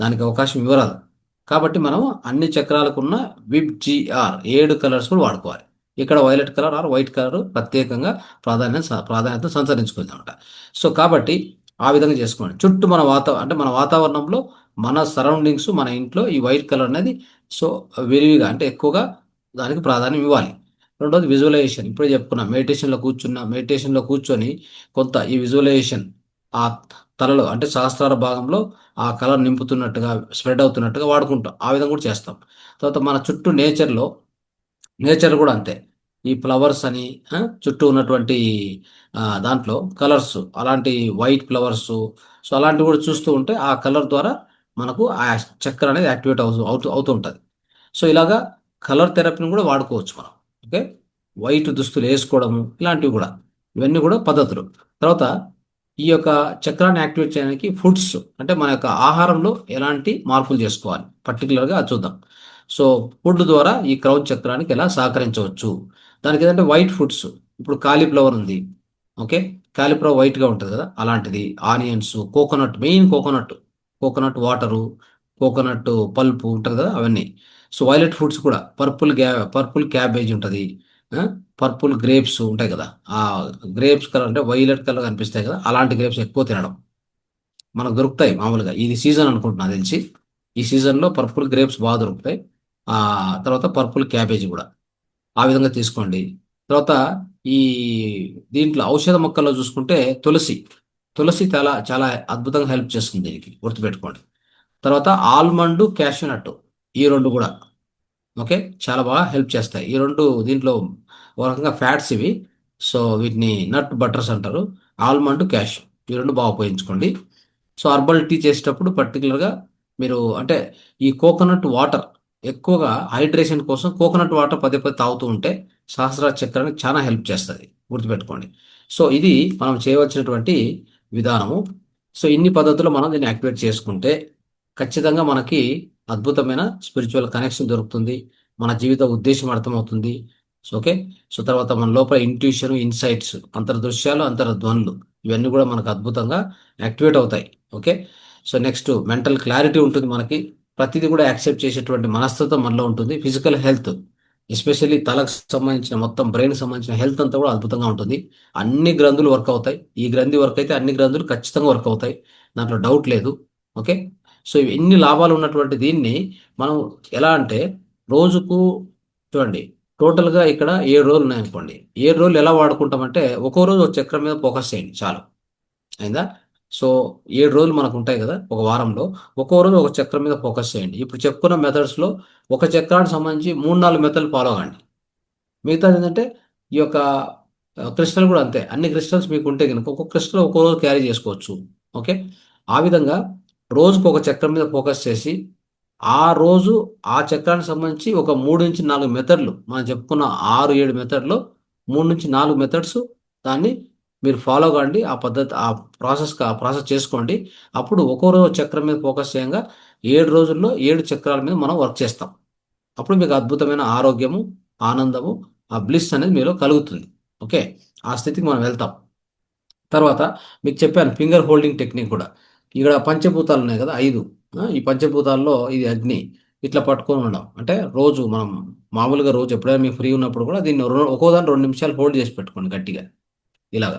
దానికి అవకాశం ఇవ్వరాదు. కాబట్టి మనం అన్ని చక్రాలకున్న విబ్ 7 కలర్స్ కూడా వాడుకోవాలి. ఇక్కడ violet colour or white colour ప్రత్యేకంగా ప్రాధాన్యత సంతరించుకుంది అనమాట. సో కాబట్టి ఆ విధంగా చేసుకోండి. చుట్టూ అంటే మన వాతావరణంలో, మన సరౌండింగ్స్, మన ఇంట్లో ఈ వైట్ కలర్ అనేది సో విరివిగా అంటే ఎక్కువగా దానికి ప్రాధాన్యం ఇవ్వాలి. రెండోది విజువలైజేషన్. ఇప్పుడే చెప్పుకున్నా, మెడిటేషన్లో కూర్చొని కొంత ఈ విజువలైజేషన్, ఆ తలలో అంటే సహస్రార భాగంలో ఆ కలర్ నింపుతున్నట్టుగా, స్ప్రెడ్ అవుతున్నట్టుగా వాడుకుంటాం. ఆ విధంగా కూడా చేస్తాం. తర్వాత మన చుట్టూ నేచర్ కూడా అంతే. ఈ ఫ్లవర్స్ అని, చుట్టూ ఉన్నటువంటి దాంట్లో కలర్స్, అలాంటి వైట్ ఫ్లవర్స్, సో అలాంటివి కూడా చూస్తూ ఉంటే ఆ కలర్ ద్వారా మనకు ఆ చక్ర అనేది యాక్టివేట్ అవుతూ ఉంటుంది. సో ఇలాగా కలర్ థెరపీని కూడా వాడుకోవచ్చు మనం. ఓకే. వైట్ దుస్తులు వేసుకోవడము, ఇలాంటివి కూడా, ఇవన్నీ కూడా పద్ధతులు. తర్వాత ఈ యొక్క చక్రాన్ని యాక్టివేట్ చేయడానికి ఫుడ్స్, అంటే మన యొక్క ఆహారంలో ఎలాంటి మార్పులు చేసుకోవాలి పర్టికులర్గా అది చూద్దాం. సో ఫుడ్ ద్వారా ఈ క్రౌన్ చక్రానికి ఎలా సహకరించవచ్చు. దానికి ఏంటంటే వైట్ ఫుడ్స్, ఇప్పుడు కాలీఫ్లవర్ ఉంది. ఓకే. కాలీఫ్లవర్ వైట్గా ఉంటుంది కదా, అలాంటిది. Onions, coconut, main coconut water, coconut pulp ఉంటుంది కదా, అవన్నీ. సో వైలెట్ ఫుడ్స్ కూడా పర్పుల్ క్యాబేజ్ ఉంటుంది, పర్పుల్ గ్రేప్స్ ఉంటాయి కదా, ఆ గ్రేప్స్ కలర్ అంటే వైలెట్ కలర్ కనిపిస్తాయి కదా, అలాంటి గ్రేప్స్ ఎక్కువ తినడం. మనకు దొరుకుతాయి మామూలుగా, ఇది సీజన్ అనుకుంటున్నా తెలిసి. ఈ సీజన్లో పర్పుల్ గ్రేప్స్ బాగా దొరుకుతాయి. ఆ తర్వాత పర్పుల్ క్యాబేజీ కూడా ఆ విధంగా తీసుకోండి. తర్వాత ఈ దీంట్లో ఔషధ మొక్కల్లో చూసుకుంటే తులసి. తులసి చాలా చాలా అద్భుతంగా హెల్ప్ చేస్తుంది దీనికి, గుర్తుపెట్టుకోండి. తర్వాత ఆల్మండ్, క్యాష్యూ నట్, ఈ రెండు కూడా ఓకే, చాలా బాగా హెల్ప్ చేస్తాయి. ఈ రెండు దీంట్లో ఒక రకంగా ఫ్యాట్స్ ఇవి. సో వీటిని నట్ బటర్స్ అంటారు. ఆల్మండ్, క్యాష్యూ, ఈ రెండు బాగా ఉపయోగించుకోండి. సో హర్బల్ టీ చేసేటప్పుడు పర్టికులర్గా మీరు అంటే ఈ కోకోనట్ వాటర్, ఎక్కువగా హైడ్రేషన్ కోసం కోకోనట్ వాటర్ పదే పదే తాగుతూ ఉంటే సహస్రార చక్రానికి చాలా హెల్ప్ చేస్తుంది, గుర్తుపెట్టుకోండి. సో ఇది మనం చేయవలసినటువంటి విధానము. సో ఇన్ని పద్ధతులు మనం దీన్ని యాక్టివేట్ చేసుకుంటే ఖచ్చితంగా మనకి అద్భుతమైన స్పిరిచువల్ కనెక్షన్ దొరుకుతుంది. మన జీవిత ఉద్దేశం అర్థమవుతుంది. So okay. సో తర్వాత మన లోపల ఇంట్యూషన్, ఇన్సైట్స్, అంతర్దృశ్యాలు, అంతర్ధ్వనులు, ఇవన్నీ కూడా మనకు అద్భుతంగా యాక్టివేట్ అవుతాయి. Okay. So next mental clarity ఉంటుంది మనకి. ప్రతిదీ కూడా యాక్సెప్ట్ చేసేటువంటి మనస్తత్వం మనలో ఉంటుంది. ఫిజికల్ హెల్త్, ఎస్పెషల్లీ తలకు సంబంధించిన మొత్తం బ్రెయిన్ సంబంధించిన హెల్త్ అంతా కూడా అద్భుతంగా ఉంటుంది. అన్ని గ్రంథులు వర్క్ అవుతాయి. ఈ గ్రంథి వర్క్ అయితే అన్ని గ్రంథులు ఖచ్చితంగా వర్క్ అవుతాయి. దాంట్లో డౌట్ లేదు. ఓకే. సో ఇన్ని లాభాలు ఉన్నటువంటి దీన్ని మనం ఎలా అంటే రోజుకు చూడండి, టోటల్గా ఇక్కడ 7 రోజులు ఉన్నాయనుకోండి. 7 రోజులు ఎలా వాడుకుంటామంటే ఒక్కో రోజు ఒక చక్రం మీద ఫోకస్ చేయండి చాలు. అయిందా? సో 7 రోజులు మనకు ఉంటాయి కదా ఒక వారంలో. ఒక్కో రోజు ఒక చక్రం మీద ఫోకస్ చేయండి. ఇప్పుడు చెప్పుకున్న మెథడ్స్లో ఒక చక్రానికి సంబంధించి 3-4 మెథడ్లు ఫాలో అవ్వండి. మిగతాది ఏంటంటే ఈ యొక్క క్రిస్టల్ కూడా అంతే. అన్ని క్రిస్టల్స్ మీకు ఉంటే కనుక ఒక్కొక్క క్రిస్టల్ ఒక్కో రోజు క్యారీ చేసుకోవచ్చు. ఓకే. ఆ విధంగా రోజుకు ఒక చక్రం మీద ఫోకస్ చేసి ఆ రోజు ఆ చక్రానికి సంబంధించి ఒక 3-4 మెథడ్లు మనం చెప్పుకున్న 6-7 మెథడ్లో 3-4 మెథడ్స్ దాన్ని మీరు ఫాలో కాండి. ఆ పద్ధతి ఆ ప్రాసెస్ చేసుకోండి. అప్పుడు ఒక్కో రోజు చక్రం మీద ఫోకస్ చేయంగా 7 రోజుల్లో 7 చక్రాల మీద మనం వర్క్ చేస్తాం. అప్పుడు మీకు అద్భుతమైన ఆరోగ్యము, ఆనందము, ఆ బ్లిస్ అనేది మీలో కలుగుతుంది. ఓకే. ఆ స్థితికి మనం వెళ్తాం. తర్వాత మీకు చెప్పాను ఫింగర్ హోల్డింగ్ టెక్నిక్ కూడా. ఇక్కడ పంచభూతాలు ఉన్నాయి కదా 5. ఈ పంచభూతాల్లో ఇది అగ్ని. ఇట్లా పట్టుకొని ఉండడం. అంటే రోజు మనం మామూలుగా రోజు ఎప్పుడైనా మీకు ఫ్రీ ఉన్నప్పుడు కూడా దీన్ని ఒక్కోదాన్ని 2 నిమిషాలు హోల్డ్ చేసి పెట్టుకోండి గట్టిగా. ఇలాగా.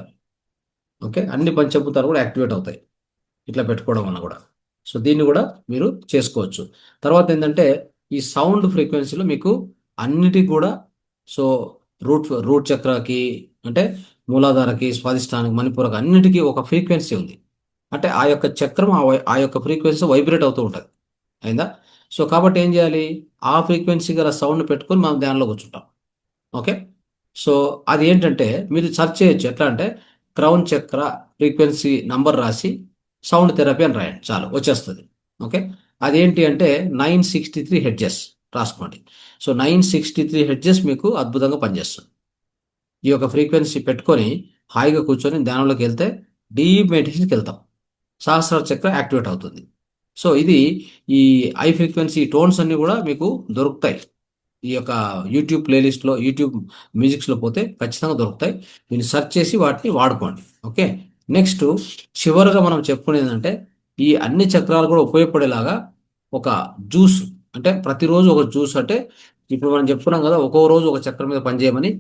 ఓకే. అన్ని పంచభూతాలు కూడా యాక్టివేట్ అవుతాయి. ఇట్లా పెట్టుకోవడం వల్ల కూడా. సో దీన్ని కూడా మీరు చేసుకోవచ్చు. తర్వాత ఏంటంటే ఈ సౌండ్ ఫ్రీక్వెన్సీలో మీకు అన్నిటికి కూడా సో రూట్ రూట్ చక్రకి అంటే మూలాధారకి, స్వాదిష్టానికి, మణిపూరకి అన్నిటికీ ఒక ఫ్రీక్వెన్సీ ఉంది. అంటే ఆ యొక్క చక్రం ఆ యొక్క ఫ్రీక్వెన్సీ వైబ్రేట్ అవుతూ ఉంటుంది. అయిందా? సో కాబట్టి ఏం చేయాలి? ఆ ఫ్రీక్వెన్సీ గల సౌండ్ పెట్టుకొని మనం ధ్యానంలో కూర్చుంటాం. ఓకే. సో అది ఏంటంటే మీరు సెర్చ్ చేయొచ్చు. ఎట్లా అంటే క్రౌన్ చక్ర ఫ్రీక్వెన్సీ నంబర్ రాసి సౌండ్ థెరపీ అని రాయండి చాలు వచ్చేస్తుంది. ఓకే. అదేంటి అంటే 963 హెడ్జెస్ రాసుకోండి. సో 963 హెడ్జెస్ మీకు అద్భుతంగా పనిచేస్తుంది. ఈ యొక్క ఫ్రీక్వెన్సీ పెట్టుకొని హాయిగా కూర్చొని ధ్యానంలోకి వెళ్తే డీప్ మెడిటేషన్కి వెళ్తాం. సహస్రార చక్ర యాక్టివేట్ అవుతుంది. సో ఇది ఈ హై ఫ్రీక్వెన్సీ టోన్స్ అన్నీ కూడా మీకు దొరుకుతాయి. ఈ యొక్క యూట్యూబ్ ప్లేలిస్ట్లో, యూట్యూబ్ మ్యూజిక్స్లో పోతే ఖచ్చితంగా దొరుకుతాయి. మీరు సెర్చ్ చేసి వాటిని వాడుకోండి. ఓకే. నెక్స్ట్ చివరగా మనం చెప్పుకునేది ఏంటంటే ఈ అన్ని చక్రాలు కూడా ఉపయోగపడేలాగా ఒక జ్యూస్, అంటే ప్రతిరోజు ఒక జ్యూస్, అంటే ఇప్పుడు మనం చెప్పుకున్నాం కదా ఒక్కో రోజు ఒక చక్రం మీద పనిచేయమని.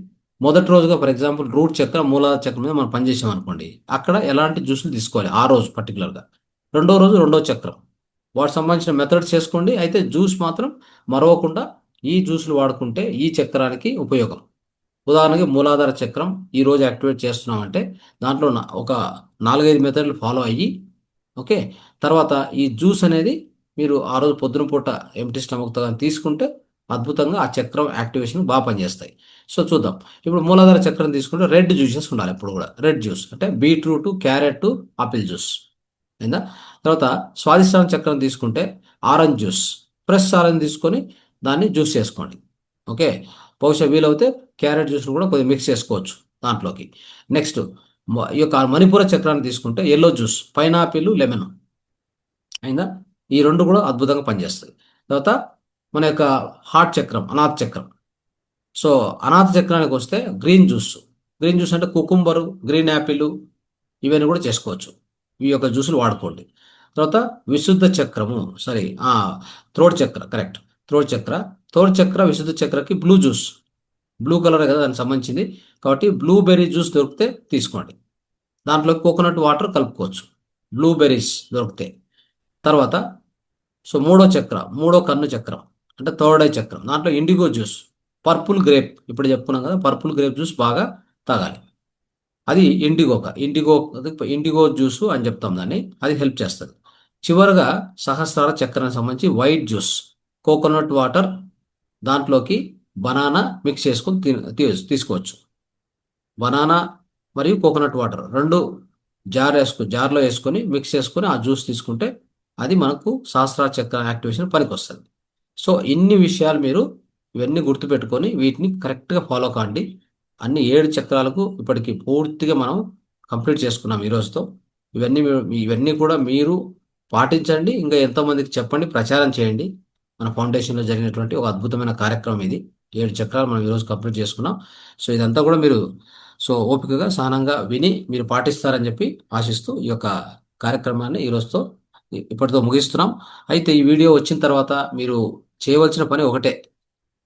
మొదటి రోజుగా ఫర్ ఎగ్జాంపుల్ రూట్ చక్రం, మూలాధార చక్రం మీద మనం పనిచేసాం అనుకోండి. అక్కడ ఎలాంటి జ్యూసులు తీసుకోవాలి ఆ రోజు పర్టికులర్గా. రెండో రోజు రెండో చక్రం, వాటికి సంబంధించిన మెథడ్స్ చేసుకోండి. అయితే జ్యూస్ మాత్రం మరవకుండా ఈ జ్యూసులు వాడుకుంటే ఈ చక్రానికి ఉపయోగం. ఉదాహరణకి మూలాధార చక్రం ఈ రోజు యాక్టివేట్ చేస్తున్నామంటే దాంట్లో ఒక 4-5 మెథడ్లు ఫాలో అయ్యి ఓకే. తర్వాత ఈ జ్యూస్ అనేది మీరు ఆ రోజు పొద్దున పూట ఎంప్టీ స్టమక్‌తో గాని తీసుకుంటే అద్భుతంగా ఆ చక్రం యాక్టివేషన్ బాగా పనిచేస్తాయి. సో చూద్దాం. ఇప్పుడు మూలాధార చక్రం తీసుకుంటే రెడ్ జ్యూసెస్ ఉండాలి ఎప్పుడు కూడా. రెడ్ జ్యూస్ అంటే బీట్రూట్, క్యారెట్, ఆపిల్ జ్యూస్. అయిందా? తర్వాత స్వాదిష్టాన చక్రం తీసుకుంటే ఆరెంజ్ జ్యూస్, ఫ్రెష్ ఆరెంజ్ తీసుకొని దాన్ని జ్యూస్ చేసుకోండి. ఓకే. బహుశా వీలవుతే క్యారెట్ జ్యూస్‌ని కూడా కొద్దిగా మిక్స్ చేసుకోవచ్చు దాంట్లోకి. నెక్స్ట్ ఈ యొక్క మణిపూర చక్రాన్ని తీసుకుంటే యెల్లో జ్యూస్, పైనాపిల్, లెమన్. అయిందా? ఈ 2 కూడా అద్భుతంగా పనిచేస్తాయి. తర్వాత మన యొక్క హార్ట్ చక్రం, అనాథ చక్రం. సో అనాథ చక్రానికొస్తే గ్రీన్ జ్యూస్. గ్రీన్ జ్యూస్ అంటే కుకుంబరు, గ్రీన్ యాపిల్ ఇవన్నీ కూడా చేసుకోవచ్చు. ఈ యొక్క జ్యూసులు వాడుకోండి. తర్వాత విశుద్ధ చక్రము సారీ థ్రోట్ చక్ర కరెక్ట్. థ్రోట్ చక్ర. థ్రోట్ చక్ర, విశుద్ధ చక్రకి బ్లూ జ్యూస్. బ్లూ కలరే కదా దానికి సంబంధించింది. కాబట్టి బ్లూబెర్రీ జ్యూస్ దొరికితే తీసుకోండి. దాంట్లో కోకోనట్ వాటర్ కలుపుకోవచ్చు. బ్లూబెర్రీస్ దొరికితే. తర్వాత సో మూడో చక్ర, మూడో కన్ను చక్రం అంటే థర్డ్ ఐ చక్రం. దాంట్లో ఇండిగో జ్యూస్, పర్పుల్ గ్రేప్ ఇప్పుడు చెప్పుకున్నాం కదా పర్పుల్ గ్రేప్ జ్యూస్ బాగా తాగాలి. అది ఇండిగో జ్యూస్ అని చెప్తాం దాన్ని. అది హెల్ప్ చేస్తుంది. చివరగా సహస్రార చక్రానికి సంబంధించి వైట్ జ్యూస్, కోకోనట్ వాటర్, దాంట్లోకి బనానా మిక్స్ చేసుకొని తీసుకోవచ్చు. బనానా మరియు కోకోనట్ వాటర్ 2 జార్లో వేసుకొని మిక్స్ చేసుకొని ఆ జ్యూస్ తీసుకుంటే అది మనకు సహస్రార చక్ర యాక్టివేషన్ పనికొస్తుంది. సో ఇన్ని విషయాలు మీరు ఇవన్నీ గుర్తుపెట్టుకొని వీటిని కరెక్ట్గా ఫాలో కాండి. అన్ని 7 చక్రాలకు ఇప్పటికి పూర్తిగా మనం కంప్లీట్ చేసుకున్నాం ఈ రోజుతో. ఇవన్నీ కూడా మీరు పాటించండి. ఇంకా ఎంతోమందికి చెప్పండి, ప్రచారం చేయండి. మన ఫౌండేషన్లో జరిగినటువంటి ఒక అద్భుతమైన కార్యక్రమం ఇది. 7 చక్రాలు మనం ఈరోజు కంప్లీట్ చేసుకున్నాం. సో ఇదంతా కూడా మీరు సో ఓపికగా సహనంగా విని మీరు పాటిస్తారని చెప్పి ఆశిస్తూ ఈ యొక్క కార్యక్రమాన్ని ఈ రోజుతో ఇప్పటితో ముగిస్తున్నాం. అయితే ఈ వీడియో వచ్చిన తర్వాత మీరు చేయవలసిన పని ఒకటే.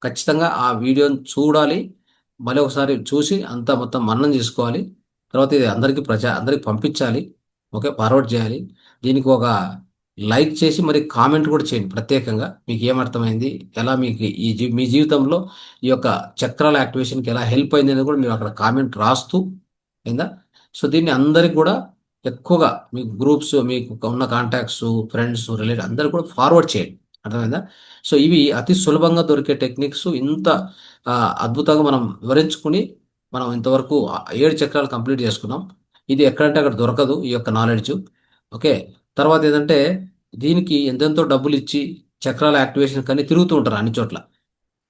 ఖచ్చితంగా ఆ వీడియోని చూడాలి. మళ్ళీ ఒకసారి చూసి అంతా మొత్తం మననం చేసుకోవాలి. తర్వాత ఇది అందరికి పంపించాలి. ఓకే, ఫార్వర్డ్ చేయాలి. దీనికి ఒక లైక్ చేసి మరి కామెంట్ కూడా చేయండి ప్రత్యేకంగా. మీకు ఏమర్థమైంది, ఎలా మీకు మీ జీవితంలో ఈ యొక్క చక్రాల యాక్టివేషన్కి ఎలా హెల్ప్ అయింది అనేది కూడా మీరు అక్కడ కామెంట్ రాస్తూ అయిందా. సో దీన్ని అందరికి కూడా ఎక్కువగా మీకు గ్రూప్స్, మీకు ఉన్న కాంటాక్ట్స్, ఫ్రెండ్స్, రిలేటివ్ అందరికి కూడా ఫార్వర్డ్ చేయండి. అర్థమైందా. సో ఇవి అతి సులభంగా దొరికే టెక్నిక్స్. ఇంత ఆ, అద్భుతంగా మనం వివరించుకుని మనం ఇంతవరకు 7 చక్రాలు కంప్లీట్ చేసుకున్నాం. ఇది ఎక్కడంటే అక్కడ దొరకదు ఈ యొక్క నాలెడ్జ్. ఓకే. తర్వాత ఏంటంటే దీనికి ఎంతెంతో డబ్బులు ఇచ్చి చక్రాల యాక్టివేషన్ కానీ తిరుగుతూ ఉంటారు అన్ని చోట్ల,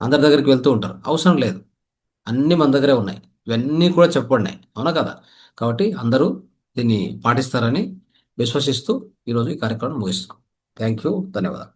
అందరి దగ్గరికి వెళ్తూ ఉంటారు. అవసరం లేదు, అన్నీ మన దగ్గరే ఉన్నాయి. ఇవన్నీ కూడా చెప్పబడినాయి, అవునా కదా. కాబట్టి అందరూ దీన్ని పాటిస్తారని విశ్వసిస్తూ ఈరోజు ఈ కార్యక్రమం ముగిస్తున్నాం. థ్యాంక్ యూ, ధన్యవాదాలు.